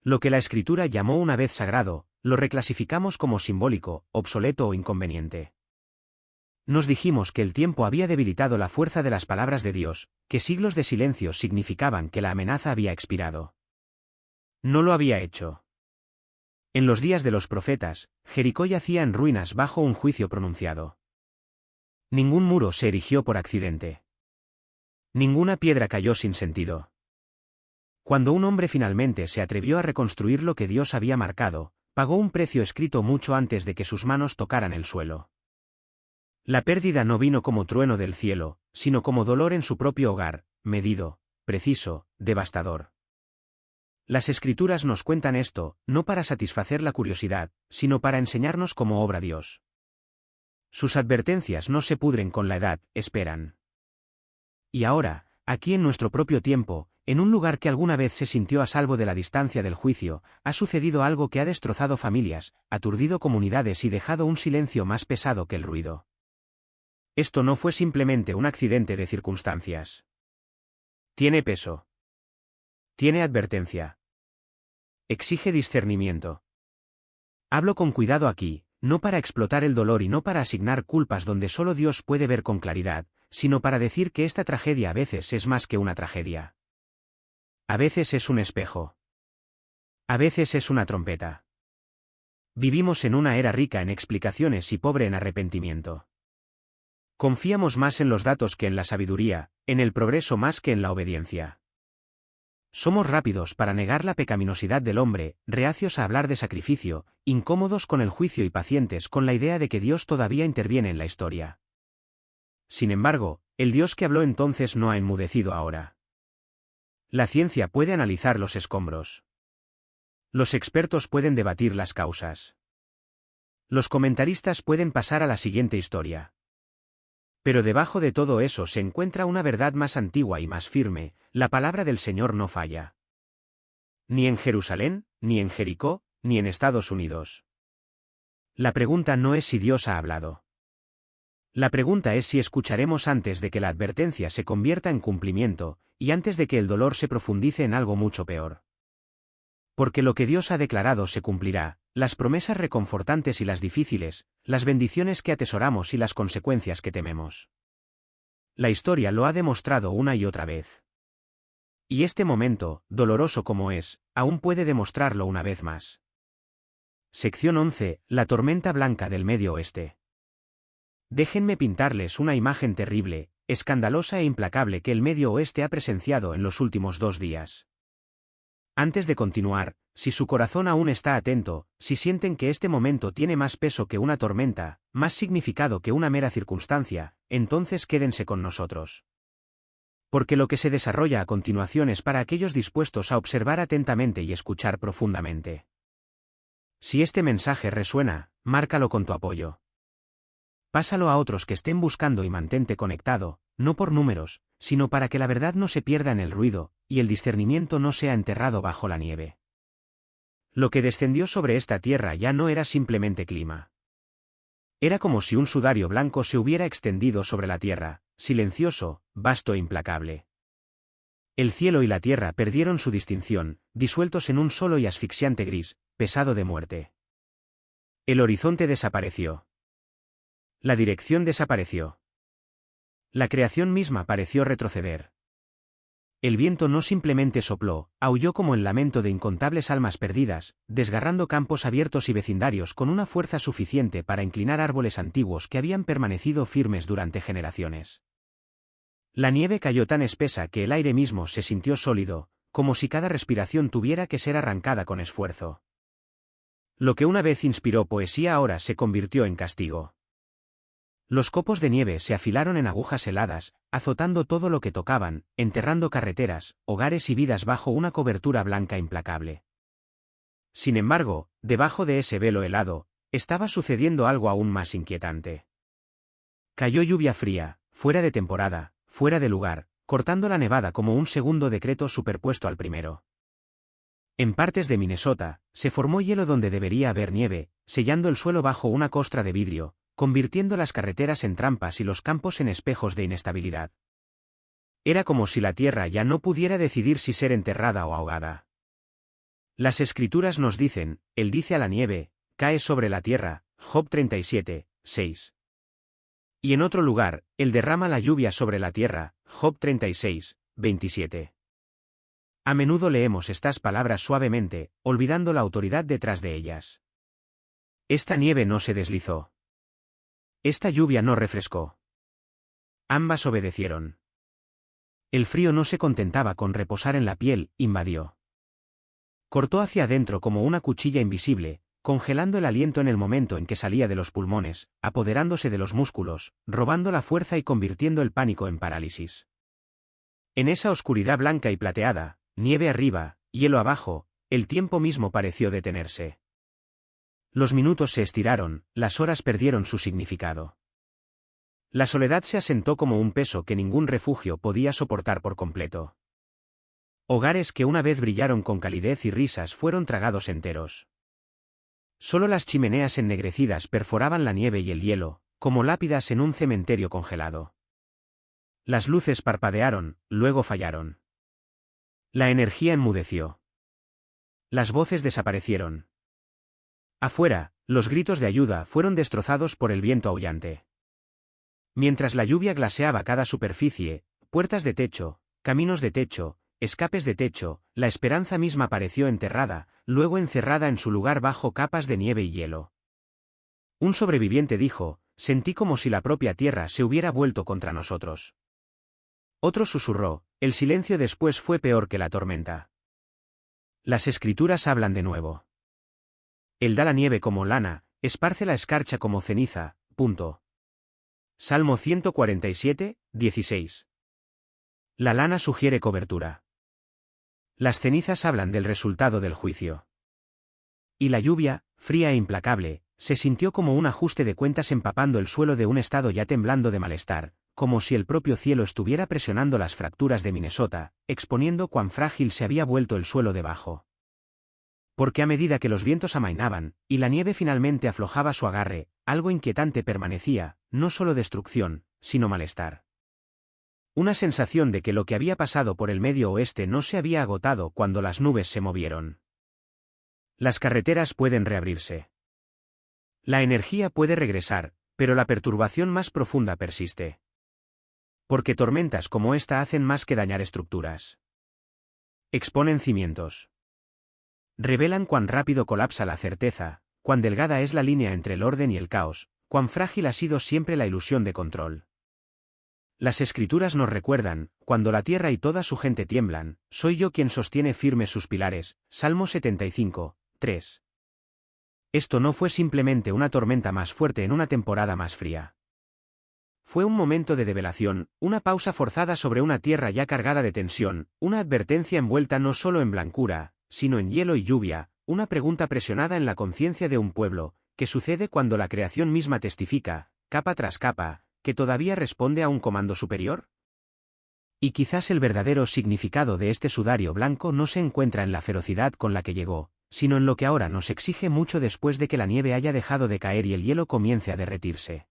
Lo que la Escritura llamó una vez sagrado, lo reclasificamos como simbólico, obsoleto o inconveniente. Nos dijimos que el tiempo había debilitado la fuerza de las palabras de Dios, que siglos de silencio significaban que la amenaza había expirado. No lo había hecho. En los días de los profetas, Jericó yacía en ruinas bajo un juicio pronunciado. Ningún muro se erigió por accidente. Ninguna piedra cayó sin sentido. Cuando un hombre finalmente se atrevió a reconstruir lo que Dios había marcado, pagó un precio escrito mucho antes de que sus manos tocaran el suelo. La pérdida no vino como trueno del cielo, sino como dolor en su propio hogar, medido, preciso, devastador. Las Escrituras nos cuentan esto, no para satisfacer la curiosidad, sino para enseñarnos cómo obra Dios. Sus advertencias no se pudren con la edad, esperan. Y ahora, aquí en nuestro propio tiempo, en un lugar que alguna vez se sintió a salvo de la distancia del juicio, ha sucedido algo que ha destrozado familias, aturdido comunidades y dejado un silencio más pesado que el ruido. Esto no fue simplemente un accidente de circunstancias. Tiene peso. Tiene advertencia. Exige discernimiento. Hablo con cuidado aquí, no para explotar el dolor y no para asignar culpas donde solo Dios puede ver con claridad, sino para decir que esta tragedia a veces es más que una tragedia. A veces es un espejo. A veces es una trompeta. Vivimos en una era rica en explicaciones y pobre en arrepentimiento. Confiamos más en los datos que en la sabiduría, en el progreso más que en la obediencia. Somos rápidos para negar la pecaminosidad del hombre, reacios a hablar de sacrificio, incómodos con el juicio y pacientes con la idea de que Dios todavía interviene en la historia. Sin embargo, el Dios que habló entonces no ha enmudecido ahora. La ciencia puede analizar los escombros. Los expertos pueden debatir las causas. Los comentaristas pueden pasar a la siguiente historia. Pero debajo de todo eso se encuentra una verdad más antigua y más firme: la palabra del Señor no falla. Ni en Jerusalén, ni en Jericó, ni en Estados Unidos. La pregunta no es si Dios ha hablado. La pregunta es si escucharemos antes de que la advertencia se convierta en cumplimiento, y antes de que el dolor se profundice en algo mucho peor. Porque lo que Dios ha declarado se cumplirá, las promesas reconfortantes y las difíciles, las bendiciones que atesoramos y las consecuencias que tememos. La historia lo ha demostrado una y otra vez. Y este momento, doloroso como es, aún puede demostrarlo una vez más. Sección 11. La tormenta blanca del Medio Oeste. Déjenme pintarles una imagen terrible, escandalosa e implacable que el Medio Oeste ha presenciado en los últimos 2 días. Antes de continuar, si su corazón aún está atento, si sienten que este momento tiene más peso que una tormenta, más significado que una mera circunstancia, entonces quédense con nosotros. Porque lo que se desarrolla a continuación es para aquellos dispuestos a observar atentamente y escuchar profundamente. Si este mensaje resuena, márcalo con tu apoyo. Pásalo a otros que estén buscando y mantente conectado, no por números, sino para que la verdad no se pierda en el ruido, y el discernimiento no sea enterrado bajo la nieve. Lo que descendió sobre esta tierra ya no era simplemente clima. Era como si un sudario blanco se hubiera extendido sobre la tierra, silencioso, vasto e implacable. El cielo y la tierra perdieron su distinción, disueltos en un solo y asfixiante gris, pesado de muerte. El horizonte desapareció. La dirección desapareció. La creación misma pareció retroceder. El viento no simplemente sopló, aulló como el lamento de incontables almas perdidas, desgarrando campos abiertos y vecindarios con una fuerza suficiente para inclinar árboles antiguos que habían permanecido firmes durante generaciones. La nieve cayó tan espesa que el aire mismo se sintió sólido, como si cada respiración tuviera que ser arrancada con esfuerzo. Lo que una vez inspiró poesía ahora se convirtió en castigo. Los copos de nieve se afilaron en agujas heladas, azotando todo lo que tocaban, enterrando carreteras, hogares y vidas bajo una cobertura blanca implacable. Sin embargo, debajo de ese velo helado, estaba sucediendo algo aún más inquietante. Cayó lluvia fría, fuera de temporada, fuera de lugar, cortando la nevada como un segundo decreto superpuesto al primero. En partes de Minnesota, se formó hielo donde debería haber nieve, sellando el suelo bajo una costra de vidrio, convirtiendo las carreteras en trampas y los campos en espejos de inestabilidad. Era como si la tierra ya no pudiera decidir si ser enterrada o ahogada. Las escrituras nos dicen, Él dice a la nieve, cae sobre la tierra, Job 37, 6. Y en otro lugar, Él derrama la lluvia sobre la tierra, Job 36, 27. A menudo leemos estas palabras suavemente, olvidando la autoridad detrás de ellas. Esta nieve no se deslizó. Esta lluvia no refrescó. Ambas obedecieron. El frío no se contentaba con reposar en la piel, invadió. Cortó hacia adentro como una cuchilla invisible, congelando el aliento en el momento en que salía de los pulmones, apoderándose de los músculos, robando la fuerza y convirtiendo el pánico en parálisis. En esa oscuridad blanca y plateada, nieve arriba, hielo abajo, el tiempo mismo pareció detenerse. Los minutos se estiraron, las horas perdieron su significado. La soledad se asentó como un peso que ningún refugio podía soportar por completo. Hogares que una vez brillaron con calidez y risas fueron tragados enteros. Solo las chimeneas ennegrecidas perforaban la nieve y el hielo, como lápidas en un cementerio congelado. Las luces parpadearon, luego fallaron. La energía enmudeció. Las voces desaparecieron. Afuera, los gritos de ayuda fueron destrozados por el viento aullante. Mientras la lluvia glaseaba cada superficie, puertas de techo, caminos de techo, escapes de techo, la esperanza misma pareció enterrada, luego encerrada en su lugar bajo capas de nieve y hielo. Un sobreviviente dijo, sentí como si la propia tierra se hubiera vuelto contra nosotros. Otro susurró, El silencio después fue peor que la tormenta. Las escrituras hablan de nuevo. Él da la nieve como lana, esparce la escarcha como ceniza. Punto. Salmo 147, 16. La lana sugiere cobertura. Las cenizas hablan del resultado del juicio. Y la lluvia, fría e implacable, se sintió como un ajuste de cuentas empapando el suelo de un estado ya temblando de malestar, como si el propio cielo estuviera presionando las fracturas de Minnesota, exponiendo cuán frágil se había vuelto el suelo debajo. Porque a medida que los vientos amainaban, y la nieve finalmente aflojaba su agarre, algo inquietante permanecía, no solo destrucción, sino malestar. Una sensación de que lo que había pasado por el medio oeste no se había agotado cuando las nubes se movieron. Las carreteras pueden reabrirse. La energía puede regresar, pero la perturbación más profunda persiste. Porque tormentas como esta hacen más que dañar estructuras. Exponen cimientos. Revelan cuán rápido colapsa la certeza, cuán delgada es la línea entre el orden y el caos, cuán frágil ha sido siempre la ilusión de control. Las escrituras nos recuerdan, cuando la tierra y toda su gente tiemblan, soy yo quien sostiene firmes sus pilares. Salmo 75, 3. Esto no fue simplemente una tormenta más fuerte en una temporada más fría. Fue un momento de develación, una pausa forzada sobre una tierra ya cargada de tensión, una advertencia envuelta no solo en blancura, sino en hielo y lluvia, una pregunta presionada en la conciencia de un pueblo. ¿Qué sucede cuando la creación misma testifica, capa tras capa, que todavía responde a un comando superior? Y quizás el verdadero significado de este sudario blanco no se encuentra en la ferocidad con la que llegó, sino en lo que ahora nos exige mucho después de que la nieve haya dejado de caer y el hielo comience a derretirse.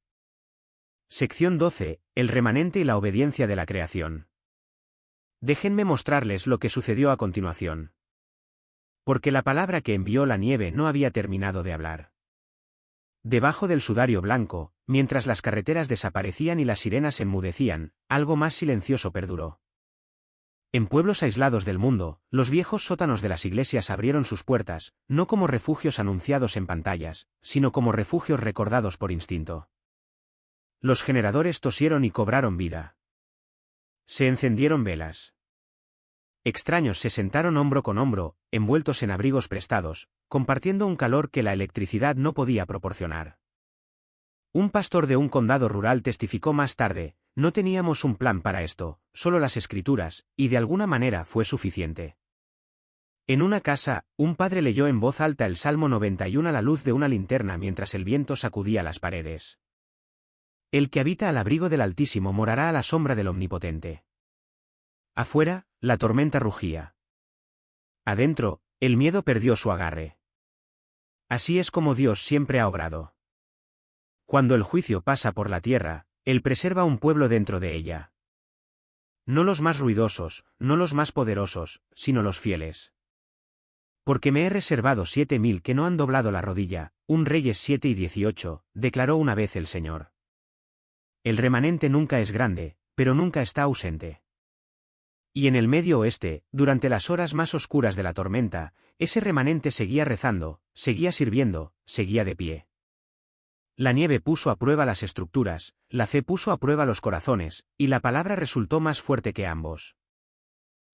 Sección 12. El remanente y la obediencia de la creación. Déjenme mostrarles lo que sucedió a continuación. Porque la palabra que envió la nieve no había terminado de hablar. Debajo del sudario blanco, mientras las carreteras desaparecían y las sirenas enmudecían, algo más silencioso perduró. En pueblos aislados del mundo, los viejos sótanos de las iglesias abrieron sus puertas, no como refugios anunciados en pantallas, sino como refugios recordados por instinto. Los generadores tosieron y cobraron vida. Se encendieron velas. Extraños se sentaron hombro con hombro, envueltos en abrigos prestados, compartiendo un calor que la electricidad no podía proporcionar. Un pastor de un condado rural testificó más tarde, no teníamos un plan para esto, solo las escrituras, y de alguna manera fue suficiente. En una casa, un padre leyó en voz alta el Salmo 91 a la luz de una linterna mientras el viento sacudía las paredes. El que habita al abrigo del Altísimo morará a la sombra del Omnipotente. Afuera, la tormenta rugía. Adentro, el miedo perdió su agarre. Así es como Dios siempre ha obrado. Cuando el juicio pasa por la tierra, Él preserva un pueblo dentro de ella. No los más ruidosos, no los más poderosos, sino los fieles. Porque me he reservado 7,000 que no han doblado la rodilla, un Reyes 7:18, declaró una vez el Señor. El remanente nunca es grande, pero nunca está ausente. Y en el medio oeste, durante las horas más oscuras de la tormenta, ese remanente seguía rezando, seguía sirviendo, seguía de pie. La nieve puso a prueba las estructuras, la fe puso a prueba los corazones, y la palabra resultó más fuerte que ambos.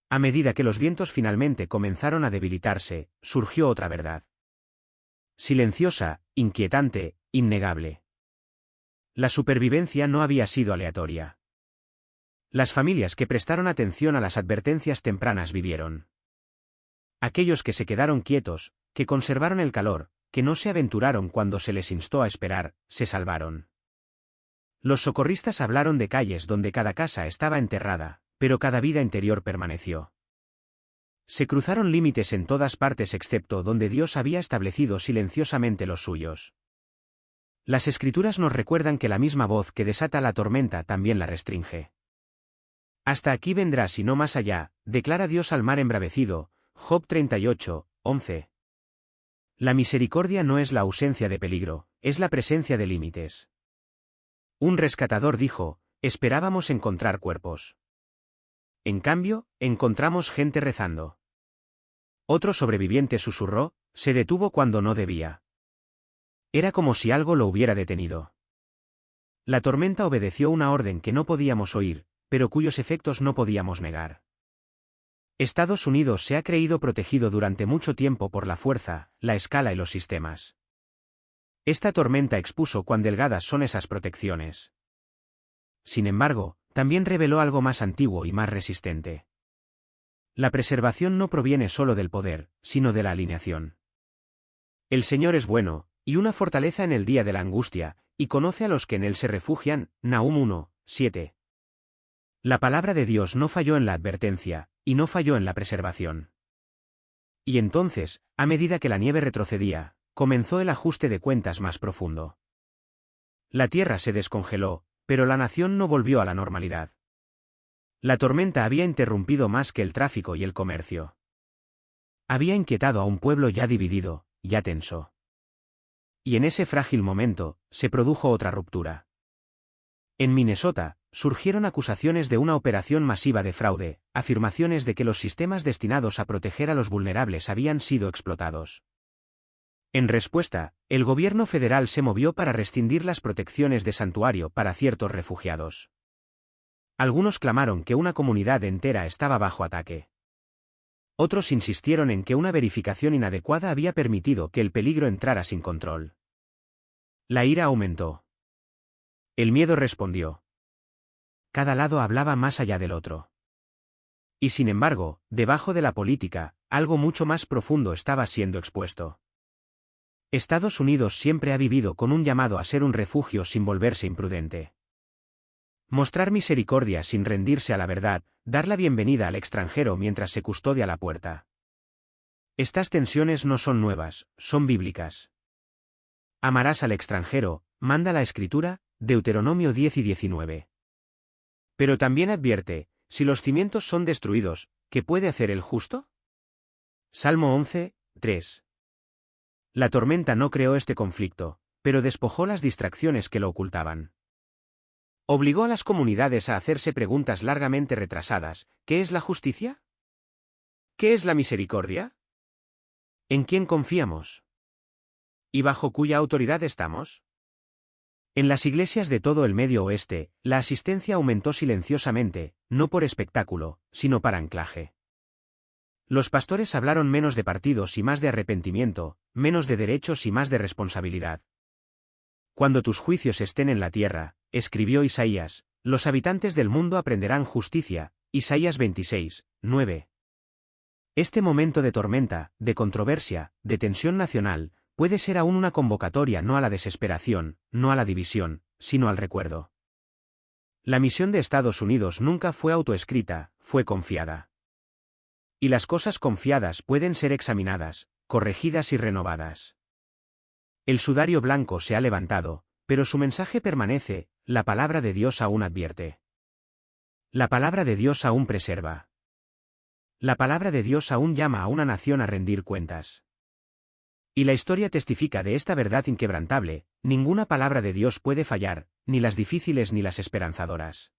A medida que los vientos finalmente comenzaron a debilitarse, surgió otra verdad. Silenciosa, inquietante, innegable. La supervivencia no había sido aleatoria. Las familias que prestaron atención a las advertencias tempranas vivieron. Aquellos que se quedaron quietos, que conservaron el calor, que no se aventuraron cuando se les instó a esperar, se salvaron. Los socorristas hablaron de calles donde cada casa estaba enterrada, pero cada vida interior permaneció. Se cruzaron límites en todas partes excepto donde Dios había establecido silenciosamente los suyos. Las Escrituras nos recuerdan que la misma voz que desata la tormenta también la restringe. Hasta aquí vendrás y no más allá, declara Dios al mar embravecido, Job 38, 11. La misericordia no es la ausencia de peligro, es la presencia de límites. Un rescatador dijo, esperábamos encontrar cuerpos. En cambio, encontramos gente rezando. Otro sobreviviente susurró, se detuvo cuando no debía. Era como si algo lo hubiera detenido. La tormenta obedeció una orden que no podíamos oír, pero cuyos efectos no podíamos negar. Estados Unidos se ha creído protegido durante mucho tiempo por la fuerza, la escala y los sistemas. Esta tormenta expuso cuán delgadas son esas protecciones. Sin embargo, también reveló algo más antiguo y más resistente. La preservación no proviene solo del poder, sino de la alineación. El Señor es bueno, y una fortaleza en el día de la angustia, y conoce a los que en él se refugian. Nahum 1, 7. La palabra de Dios no falló en la advertencia, y no falló en la preservación. Y entonces, a medida que la nieve retrocedía, comenzó el ajuste de cuentas más profundo. La tierra se descongeló, pero la nación no volvió a la normalidad. La tormenta había interrumpido más que el tráfico y el comercio. Había inquietado a un pueblo ya dividido, ya tenso. Y en ese frágil momento, se produjo otra ruptura. En Minnesota, surgieron acusaciones de una operación masiva de fraude, afirmaciones de que los sistemas destinados a proteger a los vulnerables habían sido explotados. En respuesta, el gobierno federal se movió para rescindir las protecciones de santuario para ciertos refugiados. Algunos clamaron que una comunidad entera estaba bajo ataque. Otros insistieron en que una verificación inadecuada había permitido que el peligro entrara sin control. La ira aumentó. El miedo respondió. Cada lado hablaba más allá del otro. Y sin embargo, debajo de la política, algo mucho más profundo estaba siendo expuesto. Estados Unidos siempre ha vivido con un llamado a ser un refugio sin volverse imprudente. Mostrar misericordia sin rendirse a la verdad, dar la bienvenida al extranjero mientras se custodia la puerta. Estas tensiones no son nuevas, son bíblicas. Amarás al extranjero, manda la Escritura, Deuteronomio 10 y 19. Pero también advierte, si los cimientos son destruidos, ¿qué puede hacer el justo? Salmo 11, 3. La tormenta no creó este conflicto, pero despojó las distracciones que lo ocultaban. Obligó a las comunidades a hacerse preguntas largamente retrasadas: ¿qué es la justicia? ¿Qué es la misericordia? ¿En quién confiamos? ¿Y bajo cuya autoridad estamos? En las iglesias de todo el Medio Oeste, la asistencia aumentó silenciosamente, no por espectáculo, sino para anclaje. Los pastores hablaron menos de partidos y más de arrepentimiento, menos de derechos y más de responsabilidad. Cuando tus juicios estén en la tierra, escribió Isaías, los habitantes del mundo aprenderán justicia. Isaías 26, 9. Este momento de tormenta, de controversia, de tensión nacional, puede ser aún una convocatoria no a la desesperación, no a la división, sino al recuerdo. La misión de Estados Unidos nunca fue autoescrita, fue confiada. Y las cosas confiadas pueden ser examinadas, corregidas y renovadas. El sudario blanco se ha levantado, pero su mensaje permanece, la palabra de Dios aún advierte. La palabra de Dios aún preserva. La palabra de Dios aún llama a una nación a rendir cuentas. Y la historia testifica de esta verdad inquebrantable: ninguna palabra de Dios puede fallar, ni las difíciles ni las esperanzadoras.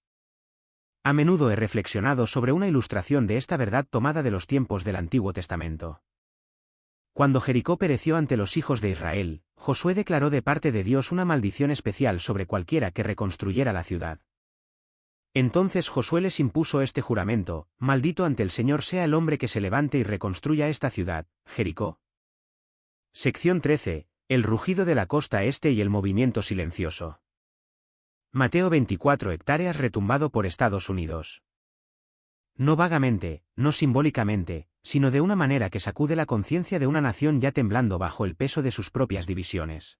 A menudo he reflexionado sobre una ilustración de esta verdad tomada de los tiempos del Antiguo Testamento. Cuando Jericó pereció ante los hijos de Israel, Josué declaró de parte de Dios una maldición especial sobre cualquiera que reconstruyera la ciudad. Entonces Josué les impuso este juramento: maldito ante el Señor sea el hombre que se levante y reconstruya esta ciudad, Jericó. Sección 13. El rugido de la costa este y el movimiento silencioso. Mateo 24 hectáreas retumbado por Estados Unidos. No vagamente, no simbólicamente, sino de una manera que sacude la conciencia de una nación ya temblando bajo el peso de sus propias divisiones.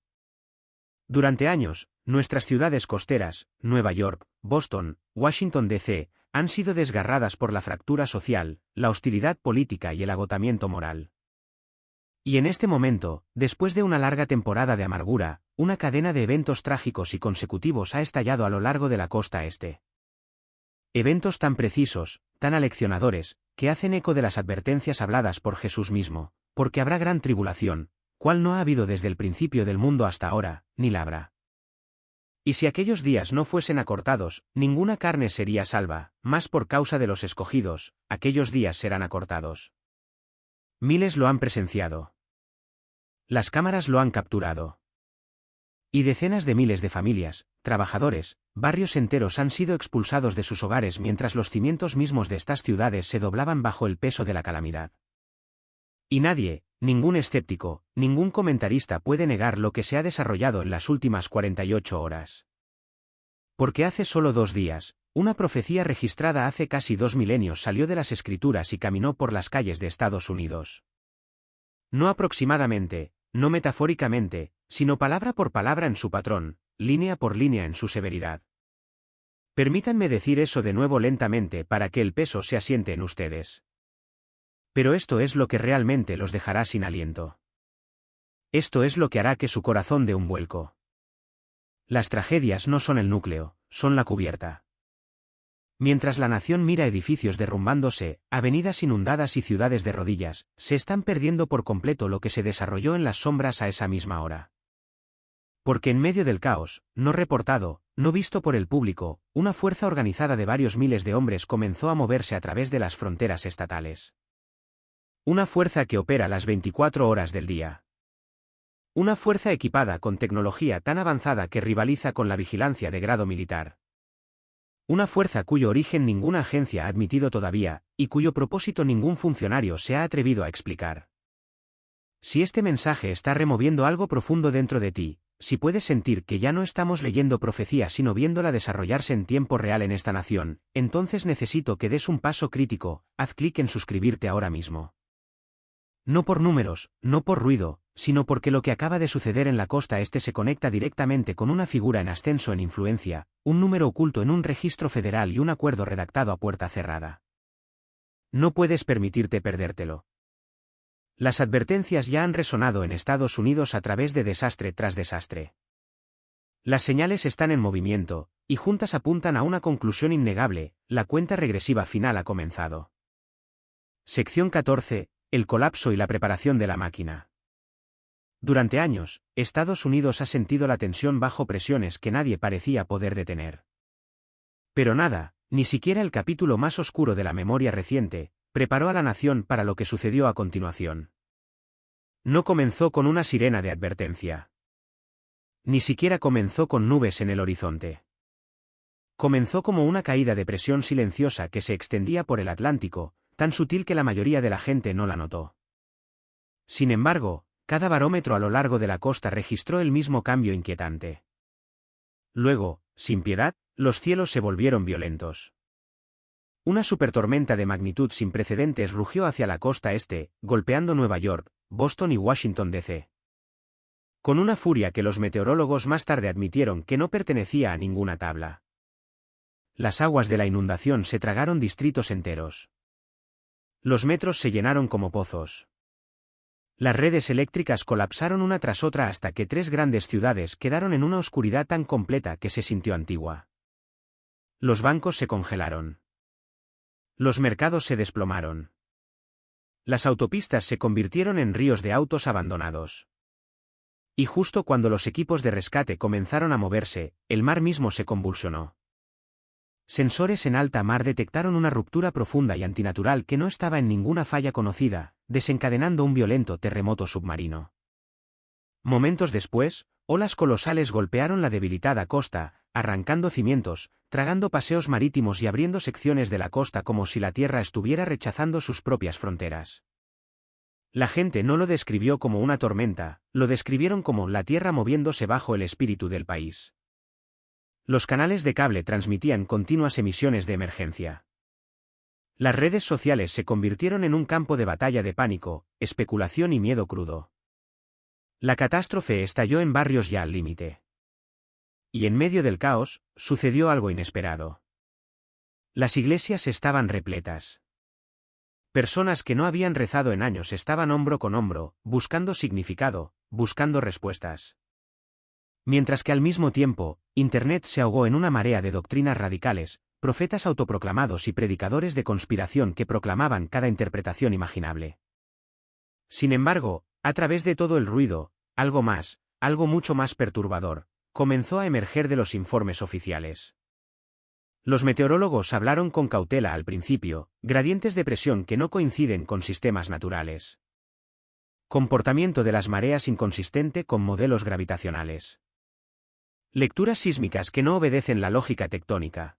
Durante años, nuestras ciudades costeras, Nueva York, Boston, Washington D.C., han sido desgarradas por la fractura social, la hostilidad política y el agotamiento moral. Y en este momento, después de una larga temporada de amargura, una cadena de eventos trágicos y consecutivos ha estallado a lo largo de la costa este. Eventos tan precisos, tan aleccionadores, que hacen eco de las advertencias habladas por Jesús mismo: porque habrá gran tribulación, cual no ha habido desde el principio del mundo hasta ahora, ni la habrá. Y si aquellos días no fuesen acortados, ninguna carne sería salva, mas por causa de los escogidos, aquellos días serán acortados. Miles lo han presenciado. Las cámaras lo han capturado. Y decenas de miles de familias, trabajadores, barrios enteros han sido expulsados de sus hogares mientras los cimientos mismos de estas ciudades se doblaban bajo el peso de la calamidad. Y nadie, ningún escéptico, ningún comentarista puede negar lo que se ha desarrollado en las últimas 48 horas. Porque hace solo 2 días, una profecía registrada hace casi 2 milenios salió de las escrituras y caminó por las calles de Estados Unidos. No aproximadamente, no metafóricamente, sino palabra por palabra en su patrón, línea por línea en su severidad. Permítanme decir eso de nuevo lentamente para que el peso se asiente en ustedes. Pero esto es lo que realmente los dejará sin aliento. Esto es lo que hará que su corazón dé un vuelco. Las tragedias no son el núcleo, son la cubierta. Mientras la nación mira edificios derrumbándose, avenidas inundadas y ciudades de rodillas, se están perdiendo por completo lo que se desarrolló en las sombras a esa misma hora. Porque en medio del caos, no reportado, no visto por el público, una fuerza organizada de varios miles de hombres comenzó a moverse a través de las fronteras estatales. Una fuerza que opera las 24 horas del día. Una fuerza equipada con tecnología tan avanzada que rivaliza con la vigilancia de grado militar. Una fuerza cuyo origen ninguna agencia ha admitido todavía, y cuyo propósito ningún funcionario se ha atrevido a explicar. Si este mensaje está removiendo algo profundo dentro de ti, si puedes sentir que ya no estamos leyendo profecía sino viéndola desarrollarse en tiempo real en esta nación, entonces necesito que des un paso crítico, haz clic en suscribirte ahora mismo. No por números, no por ruido, sino porque lo que acaba de suceder en la costa este se conecta directamente con una figura en ascenso en influencia, un número oculto en un registro federal y un acuerdo redactado a puerta cerrada. No puedes permitirte perdértelo. Las advertencias ya han resonado en Estados Unidos a través de desastre tras desastre. Las señales están en movimiento, y juntas apuntan a una conclusión innegable, la cuenta regresiva final ha comenzado. Sección 14. El colapso y la preparación de la máquina. Durante años, Estados Unidos ha sentido la tensión bajo presiones que nadie parecía poder detener. Pero nada, ni siquiera el capítulo más oscuro de la memoria reciente, preparó a la nación para lo que sucedió a continuación. No comenzó con una sirena de advertencia. Ni siquiera comenzó con nubes en el horizonte. Comenzó como una caída de presión silenciosa que se extendía por el Atlántico, tan sutil que la mayoría de la gente no la notó. Sin embargo, cada barómetro a lo largo de la costa registró el mismo cambio inquietante. Luego, sin piedad, los cielos se volvieron violentos. Una supertormenta de magnitud sin precedentes rugió hacia la costa este, golpeando Nueva York, Boston y Washington D.C. Con una furia que los meteorólogos más tarde admitieron que no pertenecía a ninguna tabla. Las aguas de la inundación se tragaron distritos enteros. Los metros se llenaron como pozos. Las redes eléctricas colapsaron una tras otra hasta que 3 grandes ciudades quedaron en una oscuridad tan completa que se sintió antigua. Los bancos se congelaron. Los mercados se desplomaron. Las autopistas se convirtieron en ríos de autos abandonados. Y justo cuando los equipos de rescate comenzaron a moverse, el mar mismo se convulsionó. Sensores en alta mar detectaron una ruptura profunda y antinatural que no estaba en ninguna falla conocida, desencadenando un violento terremoto submarino. Momentos después, olas colosales golpearon la debilitada costa, arrancando cimientos, tragando paseos marítimos y abriendo secciones de la costa como si la tierra estuviera rechazando sus propias fronteras. La gente no lo describió como una tormenta, lo describieron como la tierra moviéndose bajo el espíritu del país. Los canales de cable transmitían continuas emisiones de emergencia. Las redes sociales se convirtieron en un campo de batalla de pánico, especulación y miedo crudo. La catástrofe estalló en barrios ya al límite. Y en medio del caos, sucedió algo inesperado. Las iglesias estaban repletas. Personas que no habían rezado en años estaban hombro con hombro, buscando significado, buscando respuestas. Mientras que al mismo tiempo, Internet se ahogó en una marea de doctrinas radicales, profetas autoproclamados y predicadores de conspiración que proclamaban cada interpretación imaginable. Sin embargo, a través de todo el ruido, algo más, algo mucho más perturbador, comenzó a emerger de los informes oficiales. Los meteorólogos hablaron con cautela al principio, gradientes de presión que no coinciden con sistemas naturales. Comportamiento de las mareas inconsistente con modelos gravitacionales. Lecturas sísmicas que no obedecen la lógica tectónica.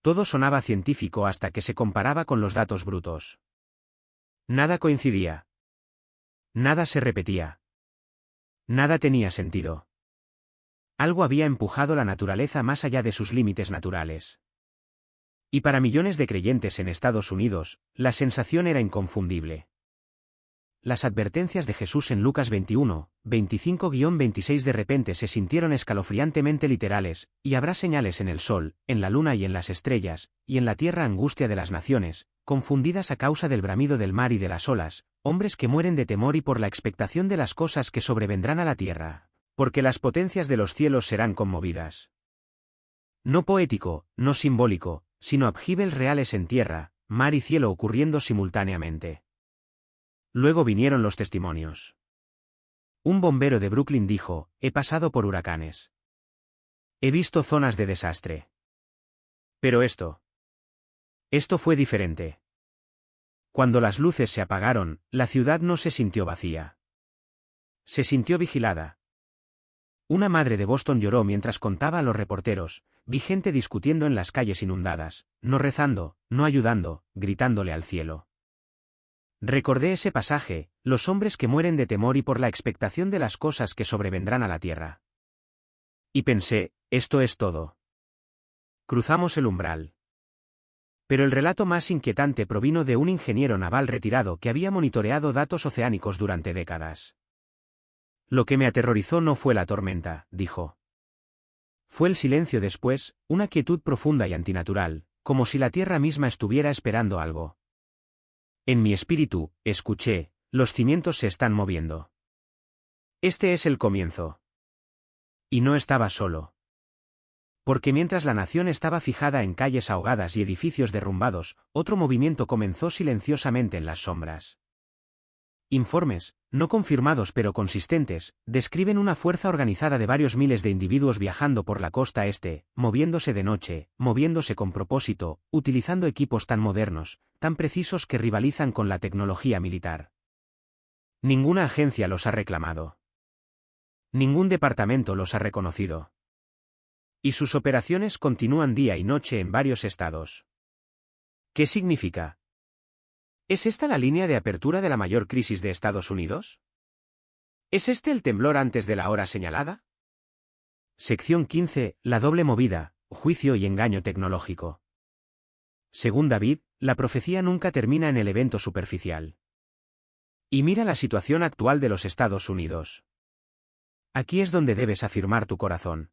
Todo sonaba científico hasta que se comparaba con los datos brutos. Nada coincidía. Nada se repetía. Nada tenía sentido. Algo había empujado la naturaleza más allá de sus límites naturales. Y para millones de creyentes en Estados Unidos, la sensación era inconfundible. Las advertencias de Jesús en Lucas 21, 25-26 de repente se sintieron escalofriantemente literales, y habrá señales en el sol, en la luna y en las estrellas, y en la tierra angustia de las naciones, confundidas a causa del bramido del mar y de las olas, hombres que mueren de temor y por la expectación de las cosas que sobrevendrán a la tierra, porque las potencias de los cielos serán conmovidas. No poético, no simbólico, sino abgibles reales en tierra, mar y cielo ocurriendo simultáneamente. Luego vinieron los testimonios. Un bombero de Brooklyn dijo: he pasado por huracanes. He visto zonas de desastre. Pero esto fue diferente. Cuando las luces se apagaron, la ciudad no se sintió vacía. Se sintió vigilada. Una madre de Boston lloró mientras contaba a los reporteros: vi gente discutiendo en las calles inundadas, no rezando, no ayudando, gritándole al cielo. Recordé ese pasaje, los hombres que mueren de temor y por la expectación de las cosas que sobrevendrán a la tierra. Y pensé, esto es todo. Cruzamos el umbral. Pero el relato más inquietante provino de un ingeniero naval retirado que había monitoreado datos oceánicos durante décadas. Lo que me aterrorizó no fue la tormenta, dijo. Fue el silencio después, una quietud profunda y antinatural, como si la tierra misma estuviera esperando algo. En mi espíritu, escuché, los cimientos se están moviendo. Este es el comienzo. Y no estaba solo. Porque mientras la nación estaba fijada en calles ahogadas y edificios derrumbados, otro movimiento comenzó silenciosamente en las sombras. Informes, no confirmados pero consistentes, describen una fuerza organizada de varios miles de individuos viajando por la costa este, moviéndose de noche, moviéndose con propósito, utilizando equipos tan modernos, tan precisos que rivalizan con la tecnología militar. Ninguna agencia los ha reclamado. Ningún departamento los ha reconocido. Y sus operaciones continúan día y noche en varios estados. ¿Qué significa? ¿Es esta la línea de apertura de la mayor crisis de Estados Unidos? ¿Es este el temblor antes de la hora señalada? Sección 15. La doble movida, juicio y engaño tecnológico. Según David, la profecía nunca termina en el evento superficial. Y mira la situación actual de los Estados Unidos. Aquí es donde debes afirmar tu corazón.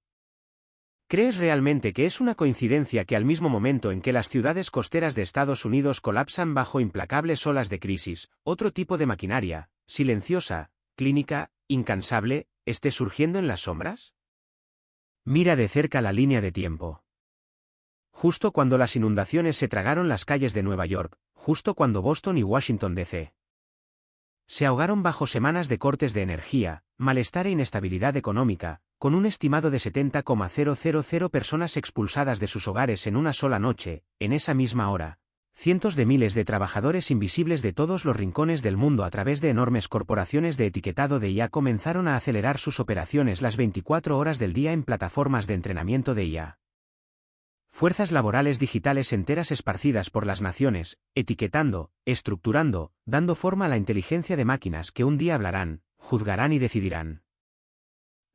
¿Crees realmente que es una coincidencia que al mismo momento en que las ciudades costeras de Estados Unidos colapsan bajo implacables olas de crisis, otro tipo de maquinaria, silenciosa, clínica, incansable, esté surgiendo en las sombras? Mira de cerca la línea de tiempo. Justo cuando las inundaciones se tragaron las calles de Nueva York, justo cuando Boston y Washington D.C. se ahogaron bajo semanas de cortes de energía, malestar e inestabilidad económica, con un estimado de 70,000 personas expulsadas de sus hogares en una sola noche, en esa misma hora, cientos de miles de trabajadores invisibles de todos los rincones del mundo a través de enormes corporaciones de etiquetado de IA comenzaron a acelerar sus operaciones las 24 horas del día en plataformas de entrenamiento de IA. Fuerzas laborales digitales enteras esparcidas por las naciones, etiquetando, estructurando, dando forma a la inteligencia de máquinas que un día hablarán, juzgarán y decidirán.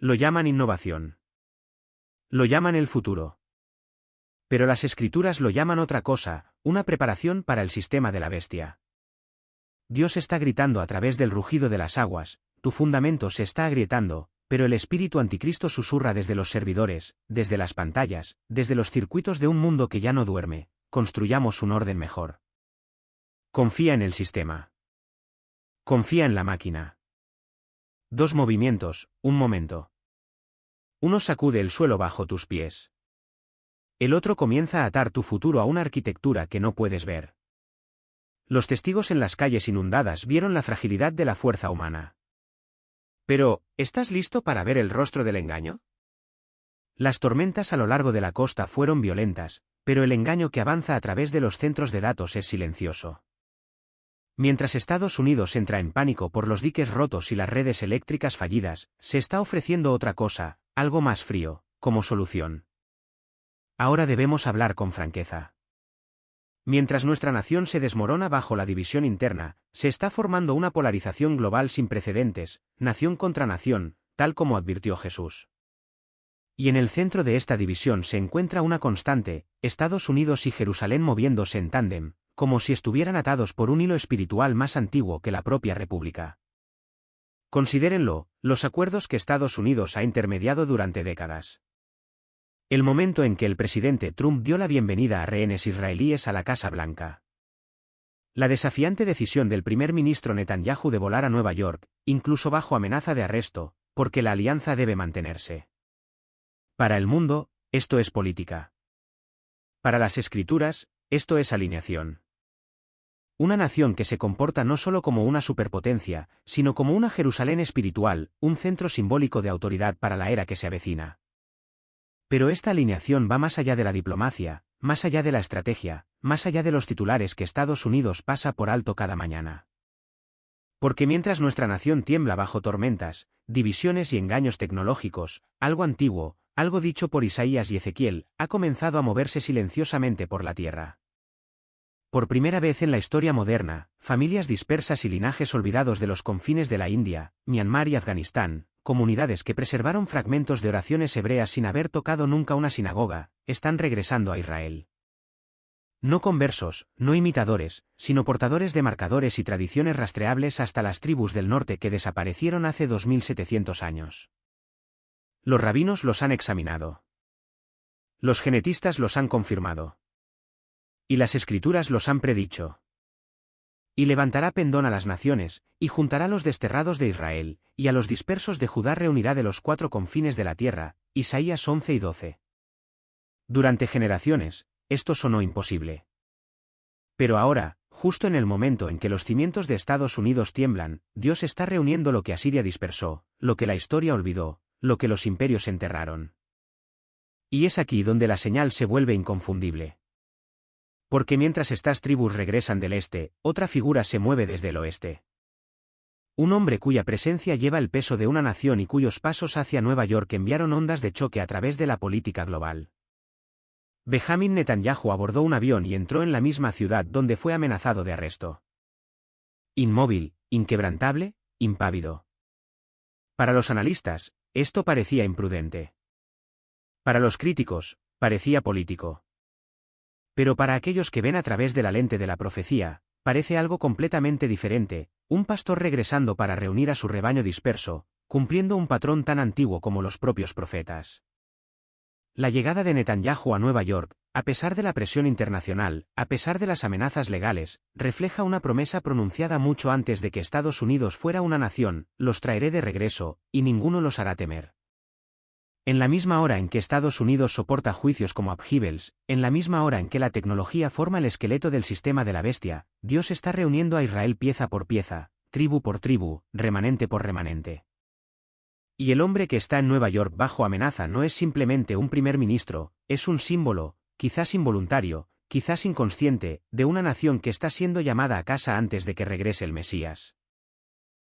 Lo llaman innovación. Lo llaman el futuro. Pero las escrituras lo llaman otra cosa, una preparación para el sistema de la bestia. Dios está gritando a través del rugido de las aguas, tu fundamento se está agrietando, pero el espíritu anticristo susurra desde los servidores, desde las pantallas, desde los circuitos de un mundo que ya no duerme, construyamos un orden mejor. Confía en el sistema. Confía en la máquina. Dos movimientos, un momento. Uno sacude el suelo bajo tus pies. El otro comienza a atar tu futuro a una arquitectura que no puedes ver. Los testigos en las calles inundadas vieron la fragilidad de la fuerza humana. Pero, ¿estás listo para ver el rostro del engaño? Las tormentas a lo largo de la costa fueron violentas, pero el engaño que avanza a través de los centros de datos es silencioso. Mientras Estados Unidos entra en pánico por los diques rotos y las redes eléctricas fallidas, se está ofreciendo otra cosa, algo más frío, como solución. Ahora debemos hablar con franqueza. Mientras nuestra nación se desmorona bajo la división interna, se está formando una polarización global sin precedentes, nación contra nación, tal como advirtió Jesús. Y en el centro de esta división se encuentra una constante, Estados Unidos y Jerusalén moviéndose en tándem, como si estuvieran atados por un hilo espiritual más antiguo que la propia República. Considérenlo, los acuerdos que Estados Unidos ha intermediado durante décadas. El momento en que el presidente Trump dio la bienvenida a rehenes israelíes a la Casa Blanca. La desafiante decisión del primer ministro Netanyahu de volar a Nueva York, incluso bajo amenaza de arresto, porque la alianza debe mantenerse. Para el mundo, esto es política. Para las Escrituras, esto es alineación. Una nación que se comporta no solo como una superpotencia, sino como una Jerusalén espiritual, un centro simbólico de autoridad para la era que se avecina. Pero esta alineación va más allá de la diplomacia, más allá de la estrategia, más allá de los titulares que Estados Unidos pasa por alto cada mañana. Porque mientras nuestra nación tiembla bajo tormentas, divisiones y engaños tecnológicos, algo antiguo, algo dicho por Isaías y Ezequiel, ha comenzado a moverse silenciosamente por la tierra. Por primera vez en la historia moderna, familias dispersas y linajes olvidados de los confines de la India, Myanmar y Afganistán, comunidades que preservaron fragmentos de oraciones hebreas sin haber tocado nunca una sinagoga, están regresando a Israel. No conversos, no imitadores, sino portadores de marcadores y tradiciones rastreables hasta las tribus del norte que desaparecieron hace 2700 años. Los rabinos los han examinado. Los genetistas los han confirmado. Y las escrituras los han predicho. Y levantará pendón a las naciones, y juntará a los desterrados de Israel, y a los dispersos de Judá reunirá de los 4 confines de la tierra. Isaías 11 y 12. Durante generaciones, esto sonó imposible. Pero ahora, justo en el momento en que los cimientos de Estados Unidos tiemblan, Dios está reuniendo lo que Asiria dispersó, lo que la historia olvidó, lo que los imperios enterraron. Y es aquí donde la señal se vuelve inconfundible. Porque mientras estas tribus regresan del este, otra figura se mueve desde el oeste. Un hombre cuya presencia lleva el peso de una nación y cuyos pasos hacia Nueva York enviaron ondas de choque a través de la política global. Benjamin Netanyahu abordó un avión y entró en la misma ciudad donde fue amenazado de arresto. Inmóvil, inquebrantable, impávido. Para los analistas, esto parecía imprudente. Para los críticos, parecía político. Pero para aquellos que ven a través de la lente de la profecía, parece algo completamente diferente, un pastor regresando para reunir a su rebaño disperso, cumpliendo un patrón tan antiguo como los propios profetas. La llegada de Netanyahu a Nueva York, a pesar de la presión internacional, a pesar de las amenazas legales, refleja una promesa pronunciada mucho antes de que Estados Unidos fuera una nación: los traeré de regreso, y ninguno los hará temer. En la misma hora en que Estados Unidos soporta juicios como Abhibels, en la misma hora en que la tecnología forma el esqueleto del sistema de la bestia, Dios está reuniendo a Israel pieza por pieza, tribu por tribu, remanente por remanente. Y el hombre que está en Nueva York bajo amenaza no es simplemente un primer ministro, es un símbolo, quizás involuntario, quizás inconsciente, de una nación que está siendo llamada a casa antes de que regrese el Mesías.